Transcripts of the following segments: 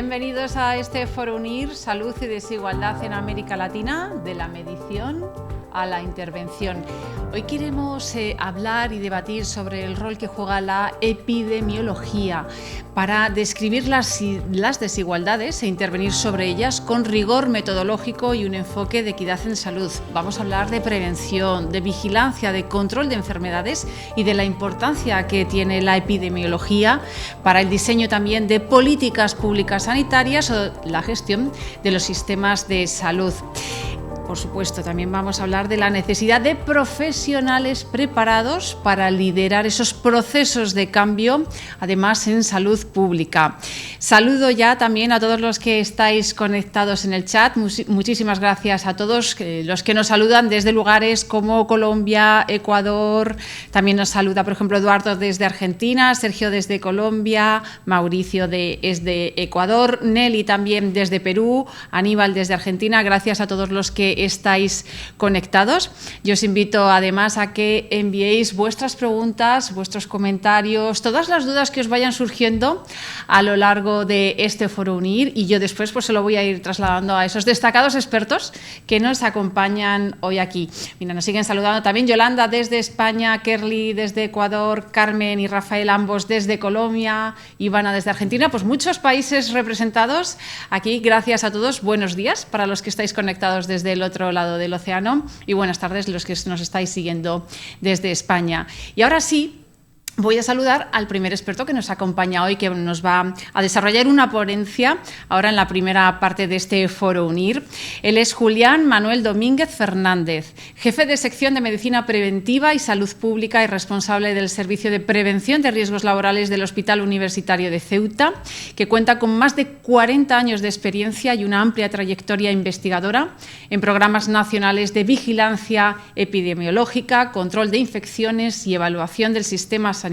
Bienvenidos a este Foro Unir, Salud y Desigualdad en América Latina, de la medición a la intervención. Hoy queremos hablar y debatir sobre el rol que juega la epidemiología para describir las desigualdades e intervenir sobre ellas con rigor metodológico y un enfoque de equidad en salud. Vamos a hablar de prevención, de vigilancia, de control de enfermedades y de la importancia que tiene la epidemiología para el diseño también de políticas públicas sanitarias o la gestión de los sistemas de salud. Por supuesto, también vamos a hablar de la necesidad de profesionales preparados para liderar esos procesos de cambio, además en salud pública. Saludo ya también a todos los que estáis conectados en el chat. Muchísimas gracias a todos los que nos saludan desde lugares como Colombia, Ecuador. También nos saluda, por ejemplo, Eduardo desde Argentina, Sergio desde Colombia, Mauricio desde Ecuador, Nelly también desde Perú, Aníbal desde Argentina. Gracias a todos los que estáis conectados. Yo os invito además a que enviéis vuestras preguntas, vuestros comentarios, todas las dudas que os vayan surgiendo a lo largo de este Foro Unir, y yo después pues se lo voy a ir trasladando a esos destacados expertos que nos acompañan hoy aquí. Mira, nos siguen saludando también Yolanda desde España, Kerly desde Ecuador, Carmen y Rafael ambos desde Colombia, Ivana desde Argentina, pues muchos países representados aquí. Gracias a todos, buenos días para los que estáis conectados desde el otro lado del océano y buenas tardes los que nos estáis siguiendo desde España. Y ahora sí, voy a saludar al primer experto que nos acompaña hoy, que nos va a desarrollar una ponencia ahora en la primera parte de este Foro Unir. Él es Julián Manuel Domínguez Fernández, jefe de sección de Medicina Preventiva y Salud Pública y responsable del Servicio de Prevención de Riesgos Laborales del Hospital Universitario de Ceuta, que cuenta con más de 40 años de experiencia y una amplia trayectoria investigadora en programas nacionales de vigilancia epidemiológica, control de infecciones y evaluación del sistema sanitario,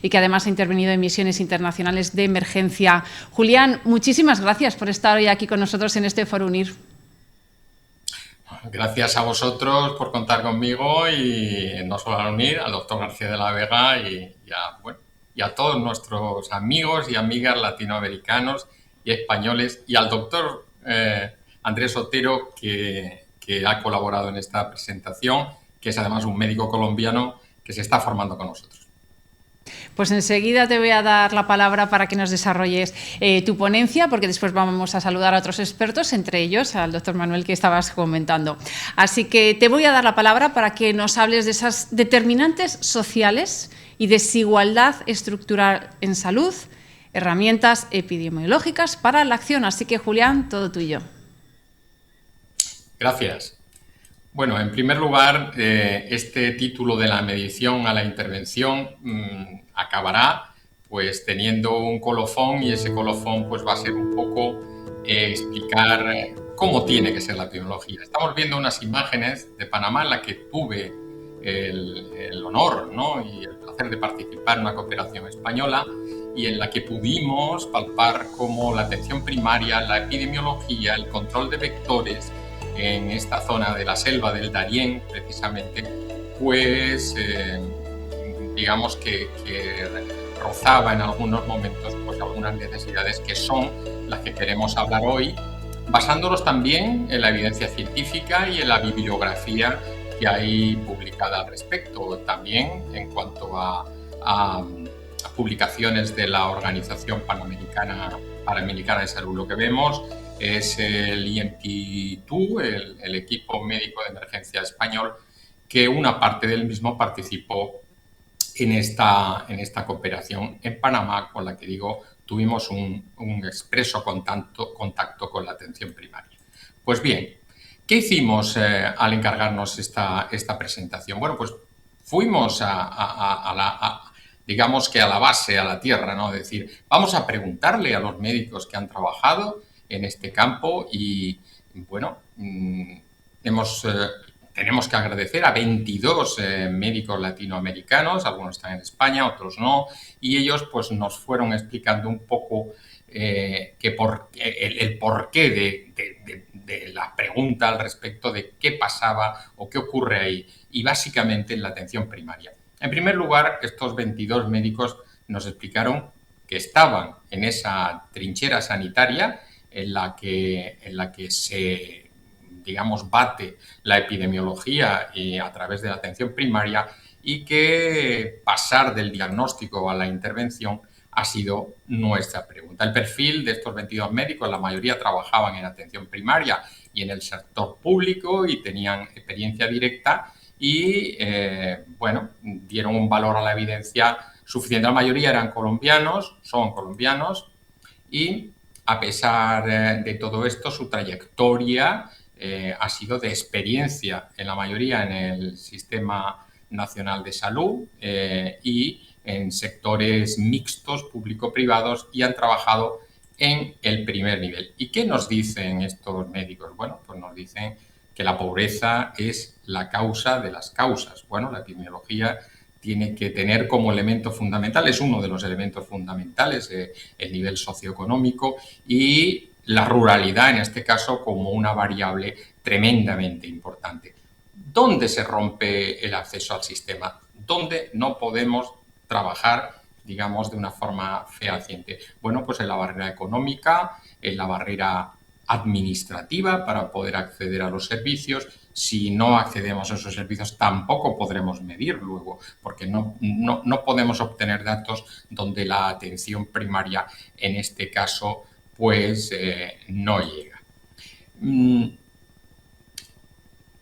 y que además ha intervenido en misiones internacionales de emergencia. Julián, muchísimas gracias por estar hoy aquí con nosotros en este Foro Unir. Gracias a vosotros por contar conmigo, y no solo a Unir, al doctor García de la Vega y a todos nuestros amigos y amigas latinoamericanos y españoles, y al doctor Andrés Otero, que ha colaborado en esta presentación, que es además un médico colombiano que se está formando con nosotros. Pues enseguida te voy a dar la palabra para que nos desarrolles tu ponencia, porque después vamos a saludar a otros expertos, entre ellos al doctor Manuel que estabas comentando. Así que te voy a dar la palabra para que nos hables de esas determinantes sociales y desigualdad estructural en salud, herramientas epidemiológicas para la acción. Así que, Julián, todo tuyo. Gracias. Bueno, en primer lugar, este título de la medición a la intervención acabará pues teniendo un colofón, y ese colofón pues va a ser un poco explicar cómo tiene que ser la epidemiología. Estamos viendo unas imágenes de Panamá en las que tuve el honor, ¿no?, y el placer de participar en una cooperación española, y en la que pudimos palpar cómo la atención primaria, la epidemiología, el control de vectores en esta zona de la selva del Darién, precisamente, pues digamos que rozaba en algunos momentos pues algunas necesidades que son las que queremos hablar hoy, basándonos también en la evidencia científica y en la bibliografía que hay publicada al respecto. También en cuanto a publicaciones de la Organización Panamericana de Salud, lo que vemos es el EMP2, el equipo médico de emergencia español, que una parte del mismo participó en esta cooperación en Panamá, con la que tuvimos un expreso contacto con la atención primaria. Pues bien, ¿qué hicimos al encargarnos esta presentación? Bueno, pues fuimos digamos que a la base, a la tierra, ¿no? Es decir, vamos a preguntarle a los médicos que han trabajado en este campo, y bueno, tenemos que agradecer a 22 médicos latinoamericanos, algunos están en España, otros no, y ellos pues nos fueron explicando un poco el porqué de la pregunta al respecto de qué pasaba o qué ocurre ahí, y básicamente en la atención primaria. En primer lugar, estos 22 médicos nos explicaron que estaban en esa trinchera sanitaria en la que se, digamos, bate la epidemiología y a través de la atención primaria, y que pasar del diagnóstico a la intervención ha sido nuestra pregunta. El perfil de estos 22 médicos, la mayoría trabajaban en atención primaria y en el sector público y tenían experiencia directa y, bueno, dieron un valor a la evidencia suficiente. La mayoría eran colombianos, son colombianos, y a pesar de todo esto, su trayectoria ha sido de experiencia, en la mayoría en el Sistema Nacional de Salud y en sectores mixtos, público-privados, y han trabajado en el primer nivel. ¿Y qué nos dicen estos médicos? Bueno, pues nos dicen que la pobreza es la causa de las causas. Bueno, la epidemiología tiene que tener como elemento fundamental, es uno de los elementos fundamentales, el nivel socioeconómico y la ruralidad, en este caso, como una variable tremendamente importante. ¿Dónde se rompe el acceso al sistema? ¿Dónde no podemos trabajar, digamos, de una forma fehaciente? Bueno, pues en la barrera económica, en la barrera administrativa para poder acceder a los servicios. Si no accedemos a esos servicios, tampoco podremos medir luego, porque no podemos obtener datos donde la atención primaria, en este caso, pues no llega.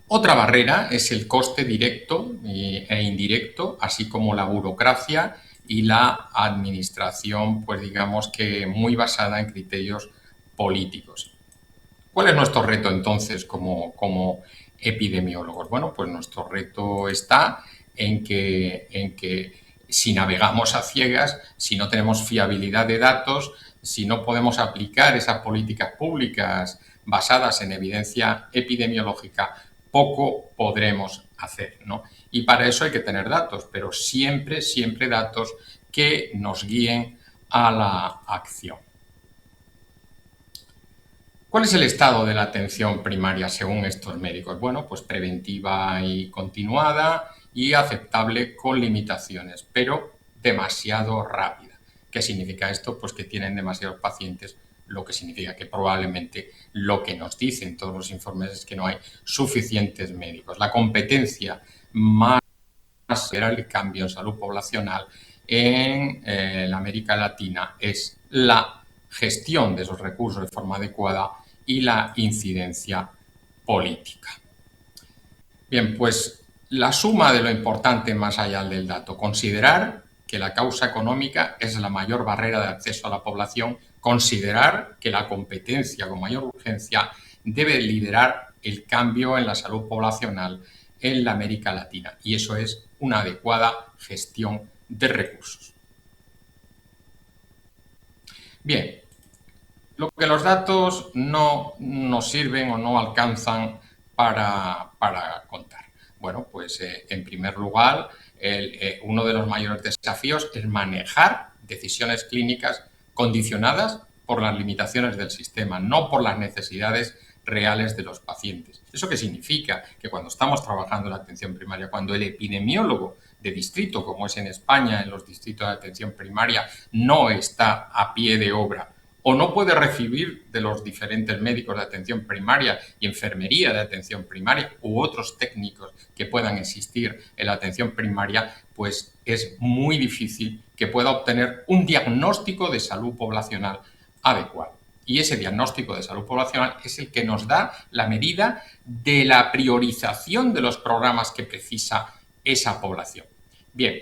Otra barrera es el coste directo e indirecto, así como la burocracia y la administración, pues digamos que muy basada en criterios políticos. ¿Cuál es nuestro reto entonces como epidemiólogos? Bueno, pues nuestro reto está en que si navegamos a ciegas, si no tenemos fiabilidad de datos, si no podemos aplicar esas políticas públicas basadas en evidencia epidemiológica, poco podremos hacer, ¿no? Y para eso hay que tener datos, pero siempre datos que nos guíen a la acción. ¿Cuál es el estado de la atención primaria según estos médicos? Bueno, pues preventiva y continuada y aceptable con limitaciones, pero demasiado rápida. ¿Qué significa esto? Pues que tienen demasiados pacientes, lo que significa que probablemente lo que nos dicen todos los informes es que no hay suficientes médicos. La competencia más era el cambio en salud poblacional en la América Latina es la gestión de esos recursos de forma adecuada y la incidencia política. Bien, pues la suma de lo importante más allá del dato: considerar que la causa económica es la mayor barrera de acceso a la población, considerar que la competencia con mayor urgencia debe liderar el cambio en la salud poblacional en la América Latina, y eso es una adecuada gestión de recursos. Bien, lo que los datos no nos sirven o no alcanzan para contar. Bueno, pues en primer lugar, uno de los mayores desafíos es manejar decisiones clínicas condicionadas por las limitaciones del sistema, no por las necesidades reales de los pacientes. ¿Eso qué significa? Que cuando estamos trabajando en la atención primaria, cuando el epidemiólogo de distrito, como es en España, en los distritos de atención primaria, no está a pie de obra o no puede recibir de los diferentes médicos de atención primaria y enfermería de atención primaria u otros técnicos que puedan existir en la atención primaria, pues es muy difícil que pueda obtener un diagnóstico de salud poblacional adecuado. Y ese diagnóstico de salud poblacional es el que nos da la medida de la priorización de los programas que precisa esa población. Bien,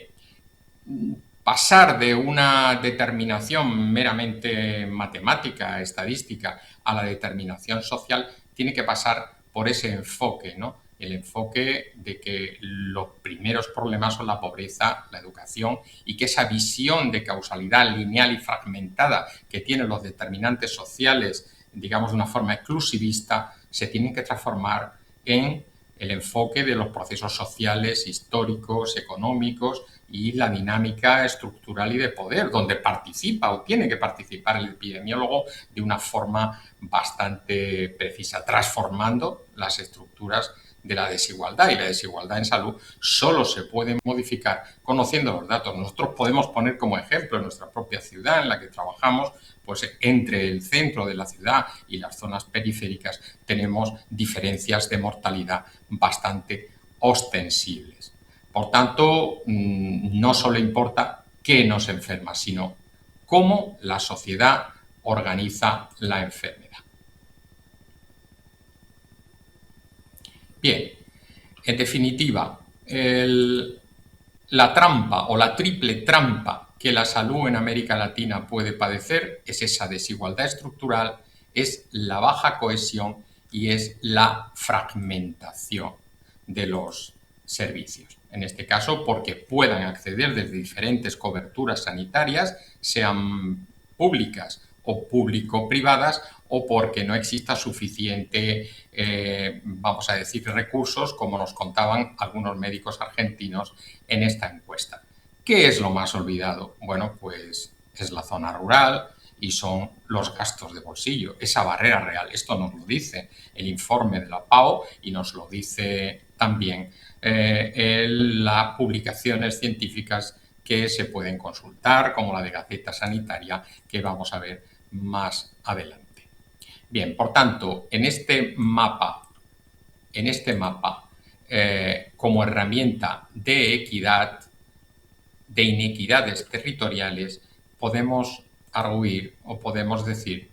pasar de una determinación meramente matemática, estadística, a la determinación social, tiene que pasar por ese enfoque, ¿no? El enfoque de que los primeros problemas son la pobreza, la educación, y que esa visión de causalidad lineal y fragmentada que tienen los determinantes sociales, digamos de una forma exclusivista, se tienen que transformar en el enfoque de los procesos sociales, históricos, económicos y la dinámica estructural y de poder, donde participa o tiene que participar el epidemiólogo de una forma bastante precisa, transformando las estructuras de la desigualdad, y la desigualdad en salud solo se puede modificar conociendo los datos. Nosotros podemos poner como ejemplo en nuestra propia ciudad en la que trabajamos, pues entre el centro de la ciudad y las zonas periféricas tenemos diferencias de mortalidad bastante ostensibles. Por tanto, no solo importa qué nos enferma, sino cómo la sociedad organiza la enfermedad. Bien, en definitiva, la trampa o la triple trampa que la salud en América Latina puede padecer es esa desigualdad estructural, es la baja cohesión y es la fragmentación de los servicios. En este caso, porque puedan acceder desde diferentes coberturas sanitarias, sean públicas o público-privadas, o porque no exista suficiente, vamos a decir, recursos, como nos contaban algunos médicos argentinos en esta encuesta. ¿Qué es lo más olvidado? Bueno, pues es la zona rural y son los gastos de bolsillo, esa barrera real. Esto nos lo dice el informe de la PAO y nos lo dice también las publicaciones científicas que se pueden consultar, como la de Gaceta Sanitaria, que vamos a ver más adelante. Bien, por tanto, en este mapa, como herramienta de equidad, de inequidades territoriales, podemos arguir o podemos decir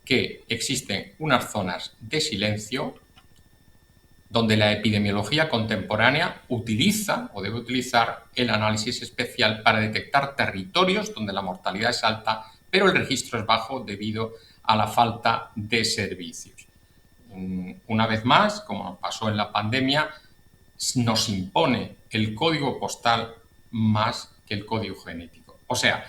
que existen unas zonas de silencio donde la epidemiología contemporánea utiliza o debe utilizar el análisis especial para detectar territorios donde la mortalidad es alta, pero el registro es bajo debido a la falta de servicios. Una vez más, como nos pasó en la pandemia, nos impone el código postal más que el código genético. O sea,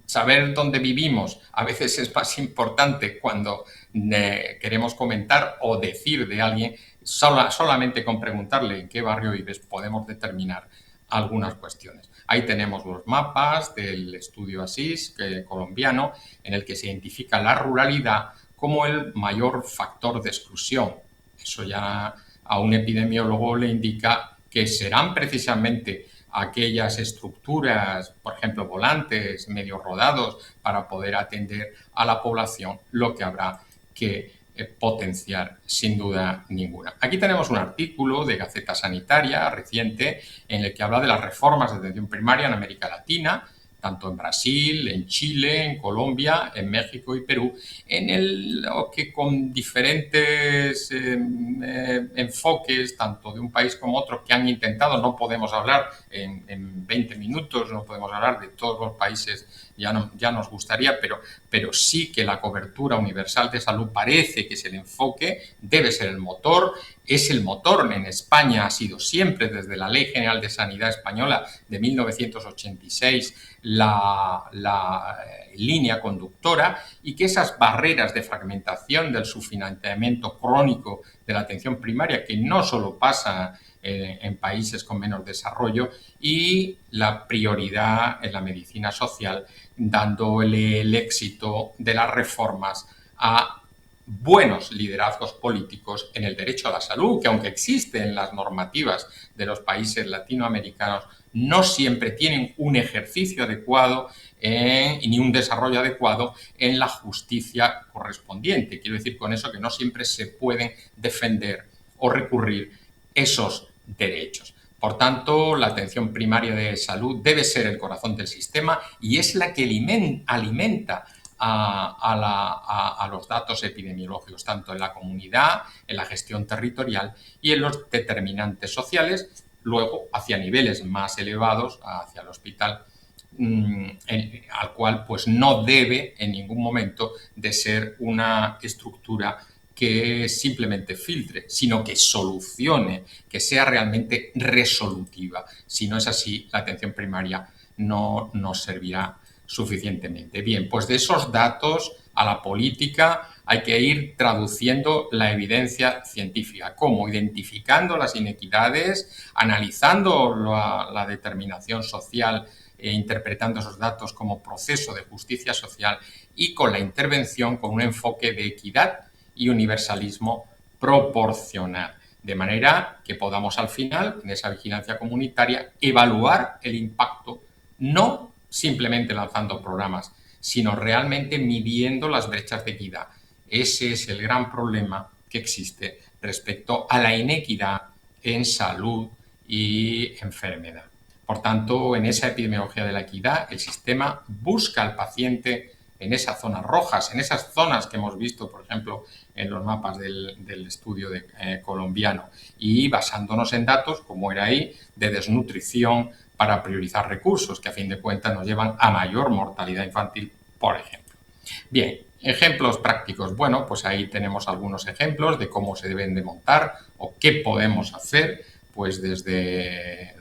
saber dónde vivimos a veces es más importante cuando queremos comentar o decir de alguien. Solamente con preguntarle en qué barrio vives podemos determinar algunas cuestiones. Ahí tenemos los mapas del estudio ASIS colombiano, en el que se identifica la ruralidad como el mayor factor de exclusión. Eso ya a un epidemiólogo le indica que serán precisamente aquellas estructuras, por ejemplo, volantes, medio rodados, para poder atender a la población, lo que habrá que potenciar sin duda ninguna. Aquí tenemos un artículo de Gaceta Sanitaria reciente en el que habla de las reformas de atención primaria en América Latina, tanto en Brasil, en Chile, en Colombia, en México y Perú, en lo que con diferentes enfoques, tanto de un país como otro, que han intentado, no podemos hablar en 20 minutos, no podemos hablar de todos los países, ya nos gustaría, pero sí que la cobertura universal de salud parece que es el enfoque, debe ser el motor, es el motor. En España ha sido siempre, desde la Ley General de Sanidad Española de 1986, la línea conductora, y que esas barreras de fragmentación del subfinanciamiento crónico de la atención primaria, que no solo pasa en países con menos desarrollo, y la prioridad en la medicina social, dándole el éxito de las reformas a buenos liderazgos políticos en el derecho a la salud, que aunque existen las normativas de los países latinoamericanos, no siempre tienen un ejercicio adecuado ni un desarrollo adecuado en la justicia correspondiente. Quiero decir con eso que no siempre se pueden defender o recurrir esos derechos. Por tanto, la atención primaria de salud debe ser el corazón del sistema y es la que alimenta a los datos epidemiológicos, tanto en la comunidad, en la gestión territorial y en los determinantes sociales, luego hacia niveles más elevados, hacia el hospital, al cual pues no debe en ningún momento de ser una estructura que simplemente filtre, sino que solucione, que sea realmente resolutiva. Si no es así, la atención primaria no nos servirá suficientemente. Bien, pues de esos datos a la política hay que ir traduciendo la evidencia científica. ¿Cómo? Identificando las inequidades, analizando la determinación social e interpretando esos datos como proceso de justicia social, y con la intervención con un enfoque de equidad y universalismo proporcional. de manera que podamos al final, en esa vigilancia comunitaria, evaluar el impacto, no simplemente lanzando programas, sino realmente midiendo las brechas de equidad. Ese es el gran problema que existe respecto a la inequidad en salud y enfermedad. Por tanto, en esa epidemiología de la equidad, el sistema busca al paciente en esas zonas rojas, en esas zonas que hemos visto, por ejemplo, en los mapas del estudio colombiano, y basándonos en datos, como era ahí, de desnutrición para priorizar recursos, que a fin de cuentas nos llevan a mayor mortalidad infantil, por ejemplo. Bien, ejemplos prácticos. Bueno, pues ahí tenemos algunos ejemplos de cómo se deben de montar o qué podemos hacer, pues desde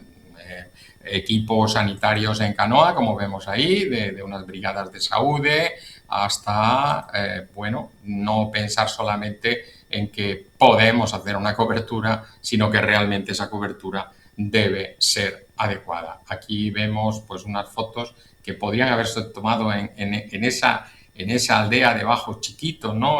equipos sanitarios en canoa, como vemos ahí, de unas brigadas de SAUDE, hasta, bueno, no pensar solamente en que podemos hacer una cobertura, sino que realmente esa cobertura debe ser adecuada. Aquí vemos pues unas fotos que podrían haberse tomado en esa aldea de Bajo Chiquito, ¿no?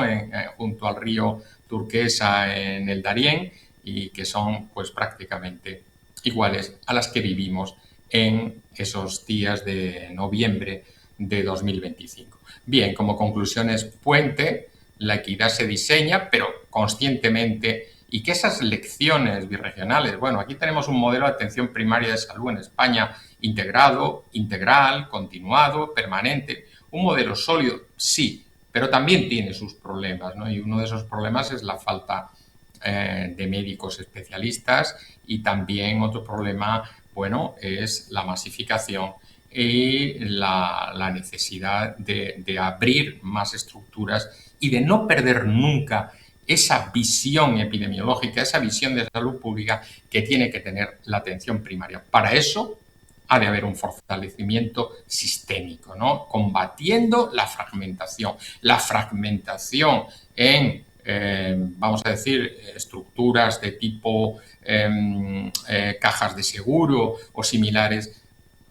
Junto al río Turquesa en el Darién, y que son pues prácticamente iguales a las que vivimos en esos días de noviembre de 2025. Bien, como conclusiones puente, la equidad se diseña, pero conscientemente, y que esas lecciones birregionales, bueno, aquí tenemos un modelo de atención primaria de salud en España integrado, integral, continuado, permanente, un modelo sólido, sí, pero también tiene sus problemas, ¿no? Y uno de esos problemas es la falta de médicos especialistas, y también otro problema, bueno, es la masificación y la necesidad de abrir más estructuras y de no perder nunca esa visión epidemiológica, esa visión de salud pública que tiene que tener la atención primaria. Para eso ha de haber un fortalecimiento sistémico, ¿no? Combatiendo la fragmentación. La fragmentación en, vamos a decir, estructuras de tipo cajas de seguro o similares,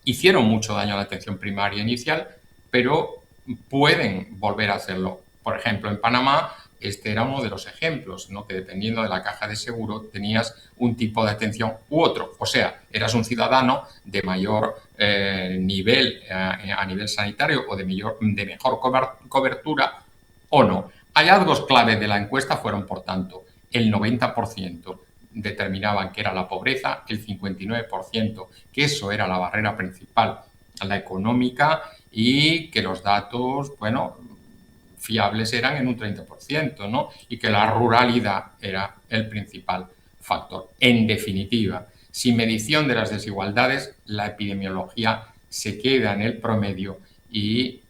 hicieron mucho daño a la atención primaria inicial, pero pueden volver a hacerlo. Por ejemplo, en Panamá, este era uno de los ejemplos, ¿no? Que dependiendo de la caja de seguro tenías un tipo de atención u otro. O sea, eras un ciudadano de mayor nivel a nivel sanitario o de mejor cobertura o no. Hallazgos clave de la encuesta fueron, por tanto, el 90% determinaban que era la pobreza, el 59% que eso era la barrera principal, la económica, y que los datos, bueno, fiables eran en un 30%, ¿no? Y que la ruralidad era el principal factor. En definitiva, sin medición de las desigualdades, la epidemiología se queda en el promedio, y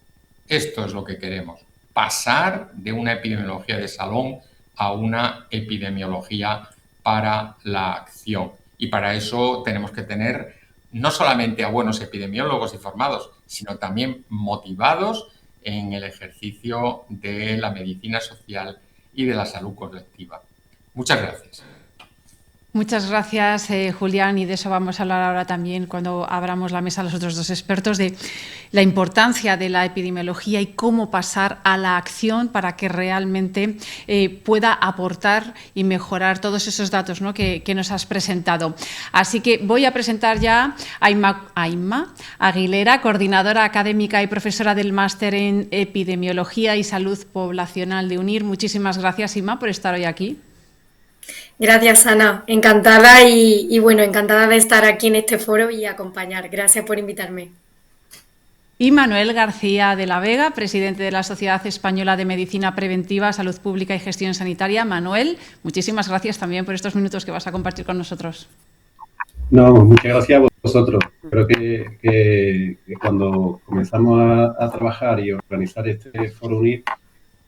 esto es lo que queremos, pasar de una epidemiología de salón a una epidemiología para la acción. Y para eso tenemos que tener no solamente a buenos epidemiólogos y formados, sino también motivados en el ejercicio de la medicina social y de la salud colectiva. Muchas gracias. Muchas gracias, Julián, y de eso vamos a hablar ahora también cuando abramos la mesa a los otros dos expertos, de la importancia de la epidemiología y cómo pasar a la acción para que realmente pueda aportar y mejorar todos esos datos, ¿no?, que nos has presentado. Así que voy a presentar ya a Inma Aguilera, coordinadora académica y profesora del Máster en Epidemiología y Salud Poblacional de UNIR. Muchísimas gracias, Inma, por estar hoy aquí. Gracias, Ana. Encantada y bueno, encantada de estar aquí en este foro y acompañar. Gracias por invitarme. Y Manuel García de la Vega, presidente de la Sociedad Española de Medicina Preventiva, Salud Pública y Gestión Sanitaria. Manuel, muchísimas gracias también por estos minutos que vas a compartir con nosotros. No, muchas gracias a vosotros. Creo que cuando comenzamos a trabajar y organizar este Foro UNIR,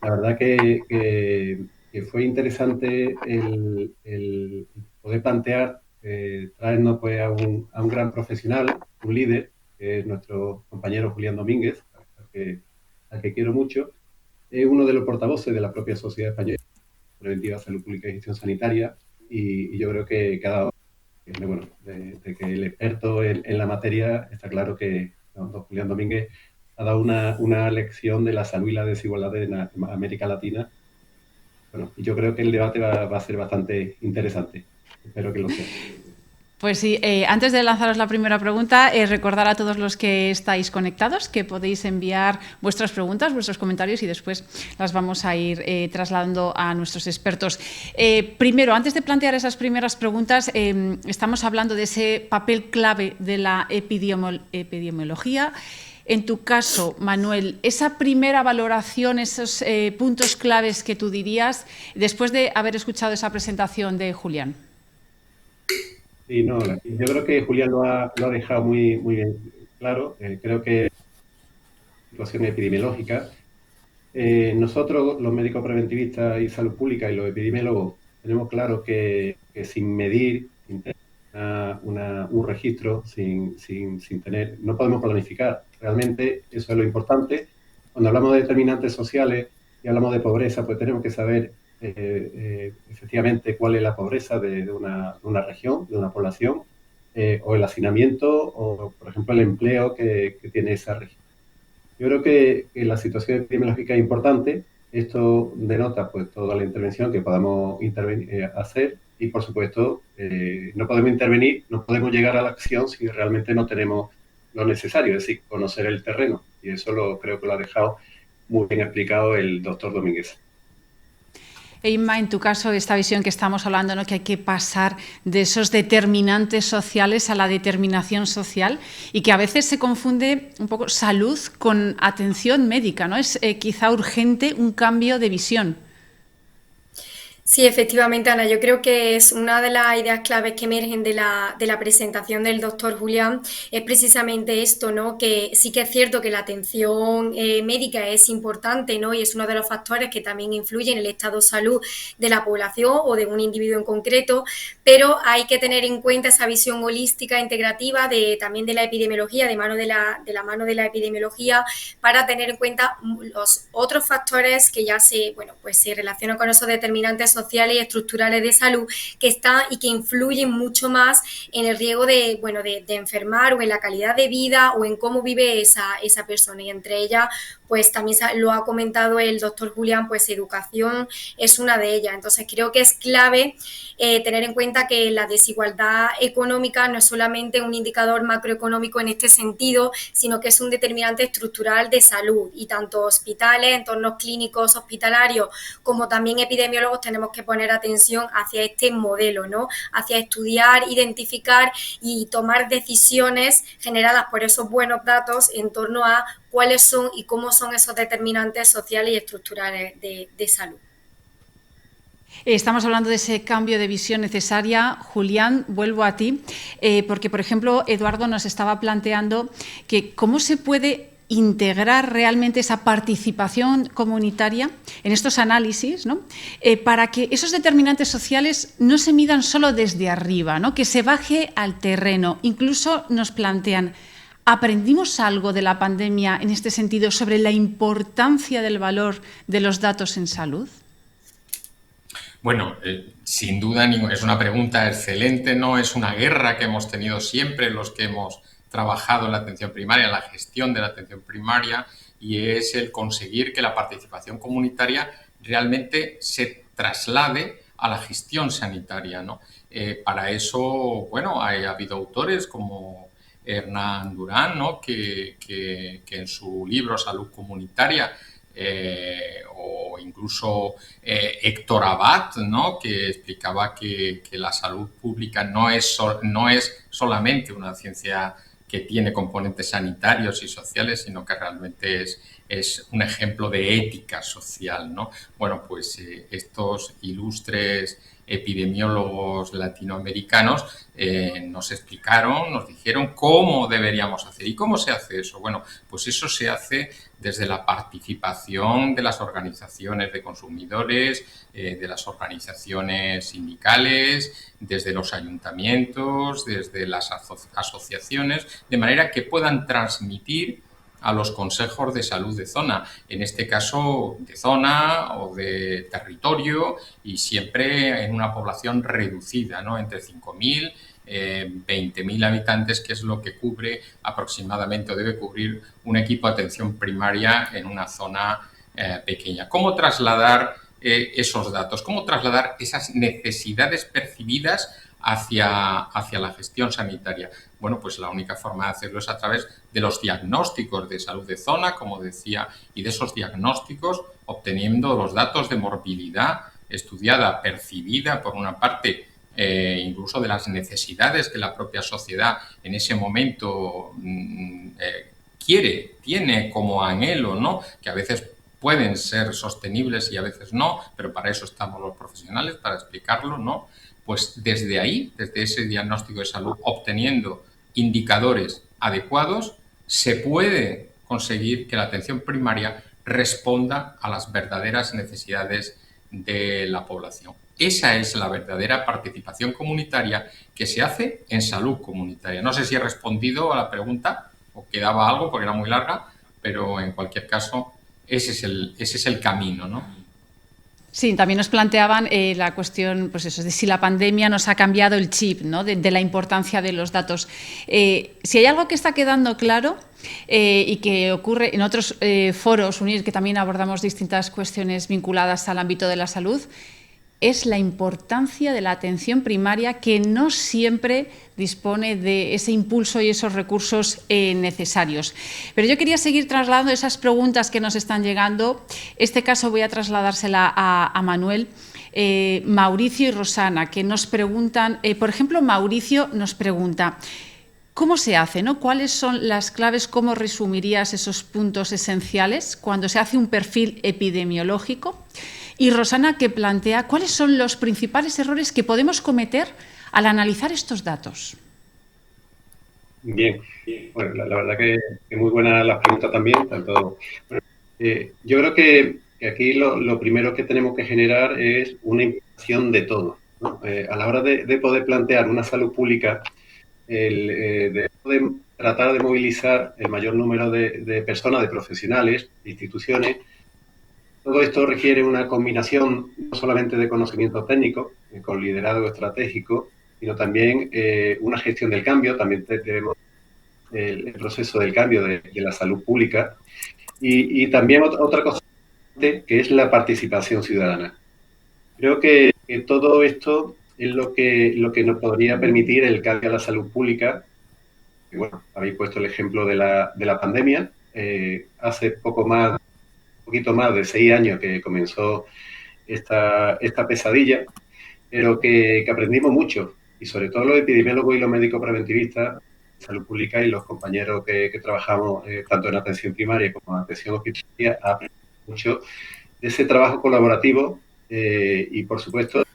la verdad que fue interesante el poder plantear, traernos pues a un gran profesional, un líder, que es nuestro compañero Julián Domínguez, al que quiero mucho. Es uno de los portavoces de la propia Sociedad Española de Preventiva, Salud Pública y Gestión Sanitaria, y yo creo que cada bueno, de que el experto en la materia, está claro que don Julián Domínguez ha dado una lección de la salud y la desigualdad en América Latina bueno, yo creo que el debate va a ser bastante interesante. Espero que lo sea. Pues sí, antes de lanzaros la primera pregunta, recordar a todos los que estáis conectados que podéis enviar vuestras preguntas, vuestros comentarios y después las vamos a ir trasladando a nuestros expertos. Primero, antes de plantear esas primeras preguntas, estamos hablando de ese papel clave de la epidemiología. En tu caso, Manuel, esa primera valoración, esos puntos claves que tú dirías, después de haber escuchado esa presentación de Julián. Sí, no, yo creo que Julián lo ha dejado muy, muy bien claro. Creo que la situación epidemiológica, nosotros, los médicos preventivistas y salud pública y los epidemiólogos, tenemos claro que sin medir, sin tener un registro, sin tener, no podemos planificar. Realmente eso es lo importante. Cuando hablamos de determinantes sociales y hablamos de pobreza, pues tenemos que saber efectivamente cuál es la pobreza de una región, de una población, o el hacinamiento, o por ejemplo el empleo que tiene esa región. Yo creo que la situación epidemiológica es importante. Esto denota pues toda la intervención que podamos hacer y, por supuesto, no podemos intervenir, no podemos llegar a la acción si realmente no tenemos lo necesario, es decir, conocer el terreno. Y eso creo que lo ha dejado muy bien explicado el doctor Domínguez. Inma, en tu caso, esta visión que estamos hablando, ¿no?, que hay que pasar de esos determinantes sociales a la determinación social y que a veces se confunde un poco salud con atención médica, ¿no? Es quizá urgente un cambio de visión. Sí, efectivamente, Ana. Yo creo que es una de las ideas claves que emergen de la presentación del doctor Julián, es precisamente esto, ¿no? Que sí que es cierto que la atención médica es importante, ¿no? Y es uno de los factores que también influye en el estado de salud de la población o de un individuo en concreto, pero hay que tener en cuenta esa visión holística, integrativa, también de la epidemiología, de la mano de la epidemiología, para tener en cuenta los otros factores que ya se relacionan con esos determinantes sociales y estructurales de salud que están y que influyen mucho más en el riesgo de enfermar o en la calidad de vida o en cómo vive esa persona. Y entre ellas, pues también lo ha comentado el doctor Julián, pues educación es una de ellas. Entonces creo que es clave tener en cuenta que la desigualdad económica no es solamente un indicador macroeconómico en este sentido, sino que es un determinante estructural de salud, y tanto hospitales, entornos clínicos hospitalarios, como también epidemiólogos tenemos que poner atención hacia este modelo, ¿no? Hacia estudiar, identificar y tomar decisiones generadas por esos buenos datos en torno a cuáles son y cómo son esos determinantes sociales y estructurales de salud. Estamos hablando de ese cambio de visión necesaria. Julián, vuelvo a ti, porque, por ejemplo, Eduardo nos estaba planteando que cómo se puede integrar realmente esa participación comunitaria en estos análisis, ¿no? Para que esos determinantes sociales no se midan solo desde arriba, ¿no? Que se baje al terreno. Incluso nos plantean, ¿aprendimos algo de la pandemia en este sentido sobre la importancia del valor de los datos en salud? Bueno, sin duda es una pregunta excelente, ¿no? Es una guerra que hemos tenido siempre los que hemos trabajado en la atención primaria, en la gestión de la atención primaria, y es el conseguir que la participación comunitaria realmente se traslade a la gestión sanitaria, ¿no? Para eso, bueno, ha habido autores como Hernán Durán, ¿no?, que en su libro Salud Comunitaria, o incluso Héctor Abad, ¿no?, que explicaba que la salud pública no es solamente una ciencia que tiene componentes sanitarios y sociales, sino que realmente es un ejemplo de ética social, ¿no? Bueno, pues estos ilustres epidemiólogos latinoamericanos nos explicaron, nos dijeron cómo deberíamos hacer. ¿Y cómo se hace eso? Bueno, pues eso se hace desde la participación de las organizaciones de consumidores, de las organizaciones sindicales, desde los ayuntamientos, desde las asociaciones, de manera que puedan transmitir a los consejos de salud de zona, en este caso de zona o de territorio, y siempre en una población reducida, ¿no?, entre 5.000 20.000 habitantes, que es lo que cubre aproximadamente o debe cubrir un equipo de atención primaria en una zona pequeña. ¿Cómo trasladar esos datos, cómo trasladar esas necesidades percibidas hacia la gestión sanitaria. Bueno, pues la única forma de hacerlo es a través de los diagnósticos de salud de zona, como decía, y de esos diagnósticos obteniendo los datos de morbilidad estudiada, percibida por una parte, incluso de las necesidades que la propia sociedad en ese momento tiene como anhelo, ¿no? Que a veces pueden ser sostenibles y a veces no, pero para eso estamos los profesionales, para explicarlo, ¿no? Pues desde ahí, desde ese diagnóstico de salud, obteniendo indicadores adecuados, se puede conseguir que la atención primaria responda a las verdaderas necesidades de la población. Esa es la verdadera participación comunitaria que se hace en salud comunitaria. No sé si he respondido a la pregunta o quedaba algo porque era muy larga, pero en cualquier caso ese es el camino, ¿no? Sí, también nos planteaban la cuestión, pues eso, de si la pandemia nos ha cambiado el chip, ¿no? De la importancia de los datos. Si hay algo que está quedando claro y que ocurre en otros foros, UNIR, que también abordamos distintas cuestiones vinculadas al ámbito de la salud, es la importancia de la atención primaria, que no siempre dispone de ese impulso y esos recursos necesarios. Pero yo quería seguir trasladando esas preguntas que nos están llegando. Este caso voy a trasladársela a Manuel. Mauricio y Rosana, que nos preguntan, por ejemplo, Mauricio nos pregunta, ¿cómo se hace, ¿no? ¿Cuáles son las claves? ¿Cómo resumirías esos puntos esenciales cuando se hace un perfil epidemiológico? Y Rosana, que plantea cuáles son los principales errores que podemos cometer al analizar estos datos. Bien, bueno, la verdad que muy buenas las preguntas también. Tanto, bueno, yo creo que aquí lo primero que tenemos que generar es una implicación de todo, ¿no? A la hora de poder plantear una salud pública, de poder tratar de movilizar el mayor número de personas, de profesionales, de instituciones. Todo esto requiere una combinación no solamente de conocimiento técnico, con liderazgo estratégico, sino también una gestión del cambio. También tenemos el proceso del cambio de la salud pública. Y también otra cosa que es la participación ciudadana. Creo que todo esto es lo que nos podría permitir el cambio a la salud pública. Y bueno, habéis puesto el ejemplo de la pandemia. Hace poquito más de 6 años que comenzó esta pesadilla, pero que aprendimos mucho, y sobre todo los epidemiólogos y los médicos preventivistas de salud pública y los compañeros que trabajamos tanto en atención primaria como en atención hospitalaria, aprendimos mucho de ese trabajo colaborativo y, por supuesto,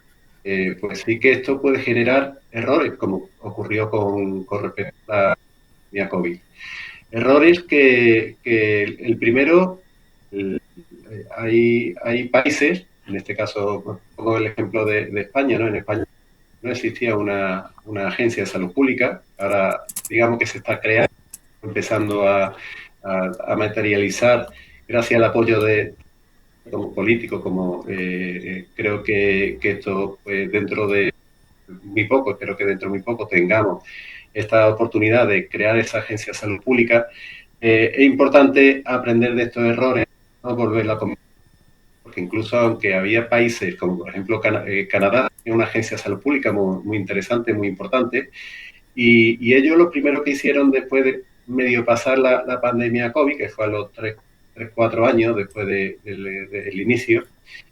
pues sí que esto puede generar errores, como ocurrió con respecto a la pandemia COVID. Errores que el primero, hay países, en este caso pongo el ejemplo de España, ¿no? En España no existía una agencia de salud pública, ahora digamos que se está creando, empezando a materializar gracias al apoyo de como político, como creo que esto dentro de muy poco, espero que dentro de muy poco tengamos esta oportunidad de crear esa agencia de salud pública. Es importante aprender de estos errores, no volverlo a cometer, porque incluso aunque había países como por ejemplo Canadá, tiene una agencia de salud pública muy interesante, muy importante, y ellos lo primero que hicieron después de medio pasar la pandemia COVID, que fue a los 3-4 años después del inicio,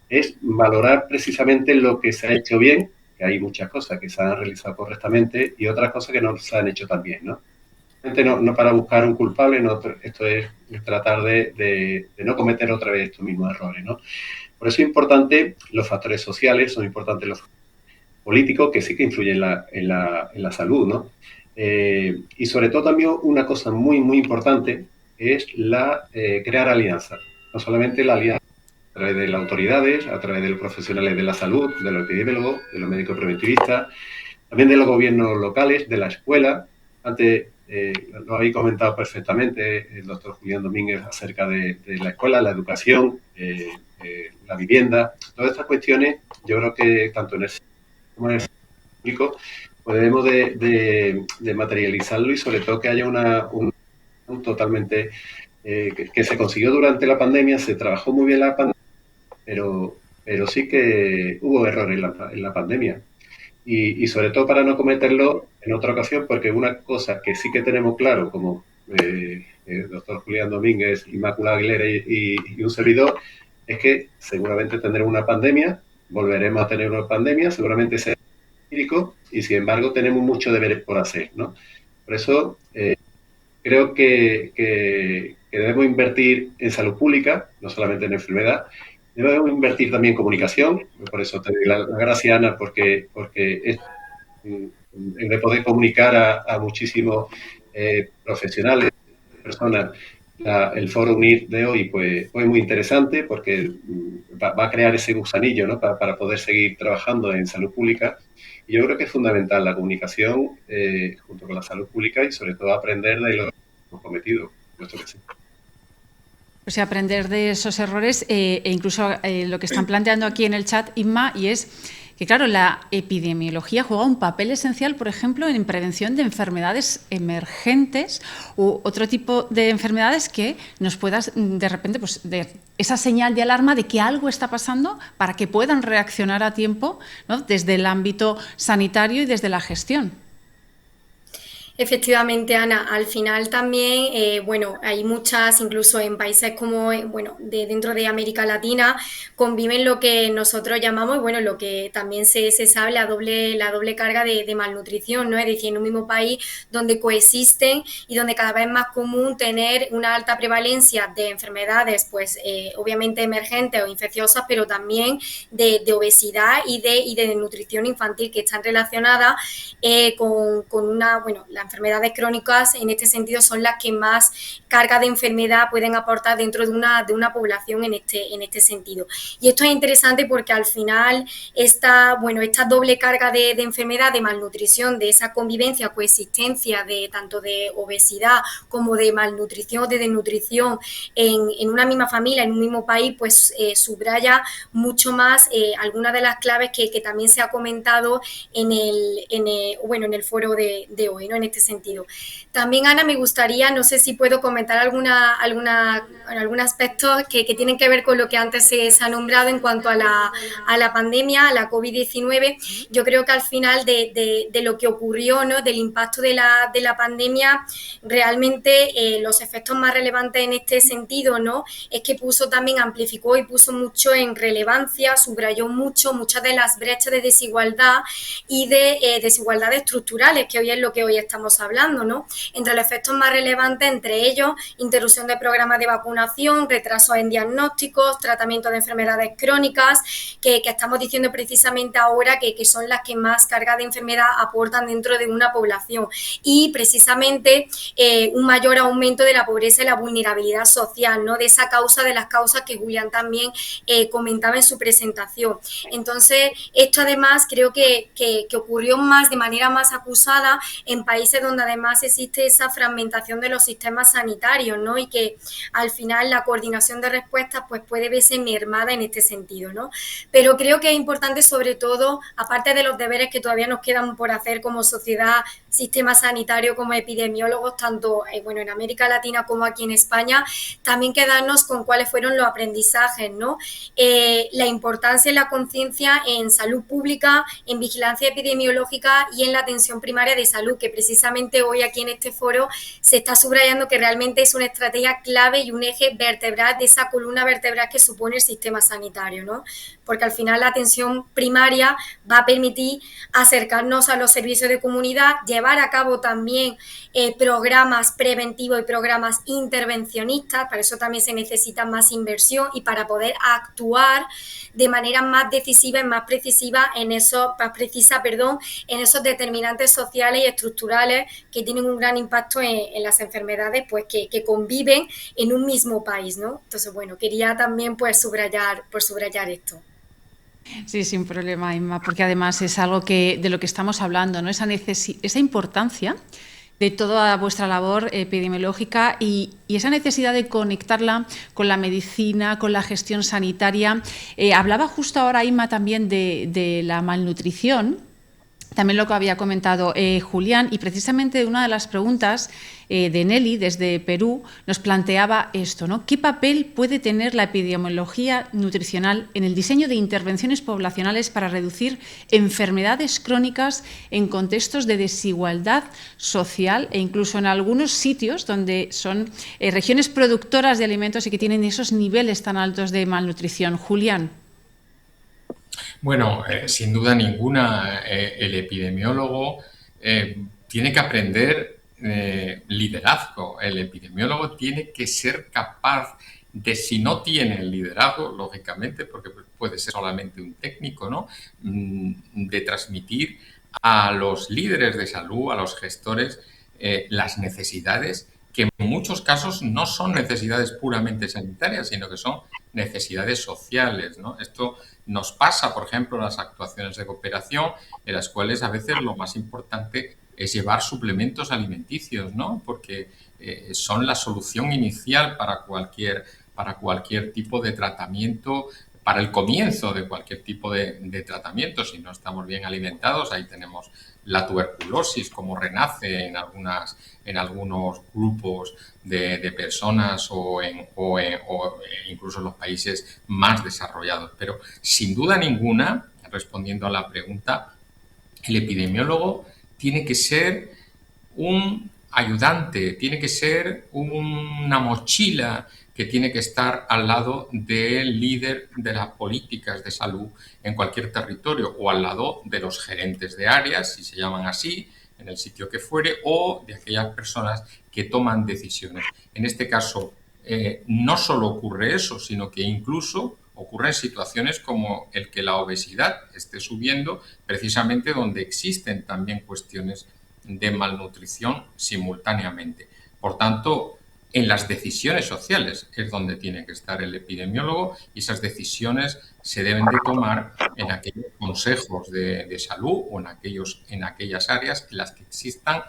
es valorar precisamente lo que se ha hecho bien, que hay muchas cosas que se han realizado correctamente y otras cosas que no se han hecho tan bien, ¿no? No para buscar un culpable, no, esto es tratar de no cometer otra vez estos mismos errores, ¿no? Por eso es importante los factores sociales, son importantes los políticos que sí que influyen en la salud, ¿no? Y sobre todo también una cosa muy, muy importante es crear alianzas, no solamente la alianza a través de las autoridades, a través de los profesionales de la salud, de los epidemiólogos, de los médicos preventivistas, también de los gobiernos locales, de la escuela. Antes lo habéis comentado perfectamente el doctor Julián Domínguez acerca de la escuela, la educación, la vivienda. Todas estas cuestiones, yo creo que tanto en el como en el público, pues debemos de materializarlo y sobre todo que haya un totalmente que se consiguió durante la pandemia, se trabajó muy bien la pandemia, pero pero sí que hubo errores en la pandemia. Y sobre todo para no cometerlo en otra ocasión, porque una cosa que sí que tenemos claro, como el doctor Julián Domínguez, Inmaculada Aguilera y un servidor, es que seguramente tendremos una pandemia, volveremos a tener una pandemia, seguramente será crítico, y sin embargo tenemos muchos deberes por hacer, ¿no? Por eso creo que debemos invertir en salud pública, no solamente en enfermedad. Debemos invertir también en comunicación, por eso te doy las gracias, Ana, porque es de poder comunicar a muchísimos profesionales, personas. El Foro UNIR de hoy pues es muy interesante porque va a crear ese gusanillo, ¿no? Para poder seguir trabajando en salud pública. Y yo creo que es fundamental la comunicación junto con la salud pública y sobre todo aprender de los cometidos, puesto que sí. O sea, aprender de esos errores e incluso lo que están planteando aquí en el chat, Inma, y es que, claro, la epidemiología juega un papel esencial, por ejemplo, en prevención de enfermedades emergentes u otro tipo de enfermedades que nos puedas, de repente, pues, de esa señal de alarma de que algo está pasando para que puedan reaccionar a tiempo, ¿no?, desde el ámbito sanitario y desde la gestión. Efectivamente, Ana, al final también, bueno, hay muchas, incluso en países como, bueno, dentro de América Latina, conviven lo que nosotros llamamos, bueno, lo que también se sabe, la doble carga de malnutrición, ¿no? Es decir, en un mismo país donde coexisten y donde cada vez es más común tener una alta prevalencia de enfermedades, pues, obviamente emergentes o infecciosas, pero también de obesidad y de nutrición infantil que están relacionadas con una, bueno, la enfermedades crónicas en este sentido son las que más carga de enfermedad pueden aportar dentro de una población en este sentido. Y esto es interesante porque al final esta doble carga de enfermedad, de malnutrición, de esa convivencia, coexistencia de tanto de obesidad como de malnutrición o de desnutrición en una misma familia, en un mismo país, pues subraya mucho más algunas de las claves que también se ha comentado en el foro de hoy, ¿no? En este sentido. También, Ana, me gustaría, no sé si puedo comentar algún aspecto que tienen que ver con lo que antes se ha nombrado en cuanto a la pandemia, a la COVID-19. Yo creo que al final de lo que ocurrió, ¿no?, del impacto de la pandemia, realmente los efectos más relevantes en este sentido, ¿no?, es que amplificó y puso mucho en relevancia, subrayó muchas de las brechas de desigualdad y de desigualdades estructurales, que hoy es lo que hoy estamos hablando, ¿no? Entre los efectos más relevantes, entre ellos, interrupción de programas de vacunación, retrasos en diagnósticos, tratamiento de enfermedades crónicas, que estamos diciendo precisamente ahora que son las que más carga de enfermedad aportan dentro de una población. Y precisamente un mayor aumento de la pobreza y la vulnerabilidad social, ¿no?, de esa causa, de las causas que Julián también comentaba en su presentación. Entonces, esto además creo que ocurrió de manera más acusada en países donde además existe esa fragmentación de los sistemas sanitarios, ¿no?, y que al final la coordinación de respuestas pues puede verse mermada en este sentido, ¿no? Pero creo que es importante, sobre todo, aparte de los deberes que todavía nos quedan por hacer como sociedad, sistema sanitario, como epidemiólogos, tanto en América Latina como aquí en España, también quedarnos con cuáles fueron los aprendizajes, ¿no? La importancia y la conciencia en salud pública, en vigilancia epidemiológica y en la atención primaria de salud, que precisamente hoy aquí en este foro se está subrayando que realmente es una estrategia clave y un eje vertebral de esa columna vertebral que supone el sistema sanitario, ¿no? Porque al final la atención primaria va a permitir acercarnos a los servicios de comunidad, llevar a cabo también programas preventivos y programas intervencionistas. Para eso también se necesita más inversión y para poder actuar de manera más decisiva y más precisa en esos determinantes sociales y estructurales que tienen un gran impacto en las enfermedades, pues que conviven en un mismo país, ¿no? Entonces, bueno, quería también pues subrayar esto. Sí, sin problema, Inma, porque además es algo de lo que estamos hablando, ¿no? Esa importancia de toda vuestra labor epidemiológica y esa necesidad de conectarla con la medicina, con la gestión sanitaria. Hablaba justo ahora, Inma, también de la malnutrición. también lo que había comentado Julián, y precisamente una de las preguntas de Nelly desde Perú nos planteaba esto, ¿no? ¿Qué papel puede tener la epidemiología nutricional en el diseño de intervenciones poblacionales para reducir enfermedades crónicas en contextos de desigualdad social e incluso en algunos sitios donde son regiones productoras de alimentos y que tienen esos niveles tan altos de malnutrición? Julián. Bueno, sin duda ninguna, el epidemiólogo tiene que aprender liderazgo. El epidemiólogo tiene que ser capaz de, si no tiene el liderazgo, lógicamente, porque puede ser solamente un técnico, ¿no? De transmitir a los líderes de salud, a los gestores, las necesidades que en muchos casos no son necesidades puramente sanitarias, sino que son necesidades sociales, ¿no? Esto nos pasa, por ejemplo, en las actuaciones de cooperación, en las cuales a veces lo más importante es llevar suplementos alimenticios, ¿no? Porque son la solución inicial para cualquier tipo de tratamiento, para el comienzo de cualquier tipo de tratamiento. Si no estamos bien alimentados, ahí tenemos la tuberculosis, como renace en algunos grupos de personas o incluso en los países más desarrollados. Pero sin duda ninguna, respondiendo a la pregunta, el epidemiólogo tiene que ser un ayudante, tiene que ser una mochila que tiene que estar al lado del líder de las políticas de salud en cualquier territorio, o al lado de los gerentes de áreas, si se llaman así, en el sitio que fuere, o de aquellas personas que toman decisiones. En este caso, no solo ocurre eso, sino que incluso ocurren situaciones como el que la obesidad esté subiendo, precisamente donde existen también cuestiones de malnutrición simultáneamente. Por tanto, en las decisiones sociales es donde tiene que estar el epidemiólogo, y esas decisiones se deben de tomar en aquellos consejos de salud o en aquellas áreas en las que existan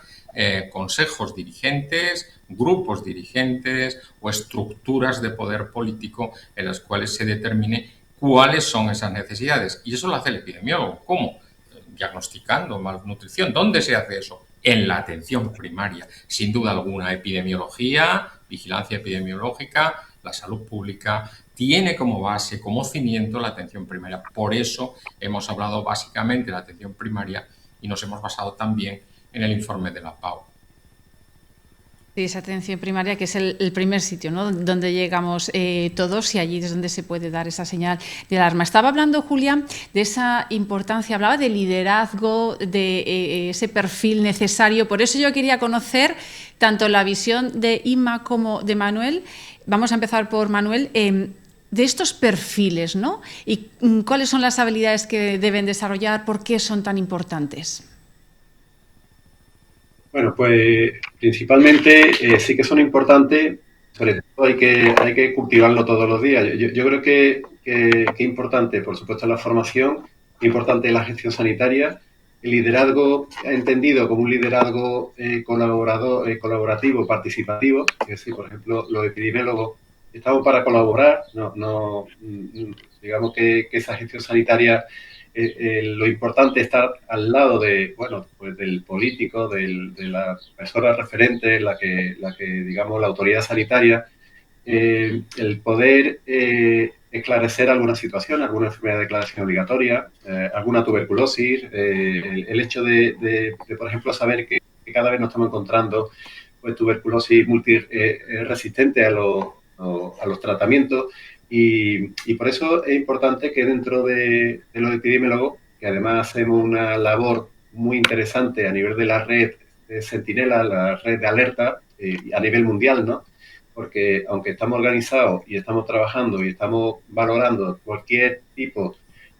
consejos dirigentes, grupos dirigentes o estructuras de poder político en las cuales se determine cuáles son esas necesidades. Y eso lo hace el epidemiólogo. ¿Cómo? Diagnosticando malnutrición. ¿Dónde se hace eso? En la atención primaria. Sin duda alguna, epidemiología, vigilancia epidemiológica, la salud pública, tiene como base, como cimiento, la atención primaria. Por eso hemos hablado básicamente de la atención primaria y nos hemos basado también en el informe de la FAO. Sí, esa atención primaria, que es el primer sitio, ¿no?, donde llegamos todos, y allí es donde se puede dar esa señal de alarma. Estaba hablando, Julián, de esa importancia, hablaba de liderazgo, de ese perfil necesario. Por eso yo quería conocer tanto la visión de Inma como de Manuel. Vamos a empezar por Manuel. De estos perfiles, ¿no?, y cuáles son las habilidades que deben desarrollar, por qué son tan importantes. Bueno, pues principalmente sí que son importantes, sobre todo hay que cultivarlo todos los días. Yo creo que es importante, por supuesto, la formación, importante la gestión sanitaria, el liderazgo entendido como un liderazgo colaborativo, participativo, es decir, por ejemplo, los epidemiólogos estamos para colaborar, no digamos que esa gestión sanitaria, lo importante es estar al lado de, bueno, pues del político, de la persona referente, la que digamos, la autoridad sanitaria, el poder esclarecer alguna situación, alguna enfermedad de declaración obligatoria, alguna tuberculosis, el hecho de, por ejemplo, saber que cada vez nos estamos encontrando pues tuberculosis multiresistente a los tratamientos. Y por eso es importante que dentro de los epidemiólogos, que además hacemos una labor muy interesante a nivel de la red de Centinela, la red de alerta a nivel mundial, ¿no? Porque aunque estamos organizados y estamos trabajando y estamos valorando cualquier tipo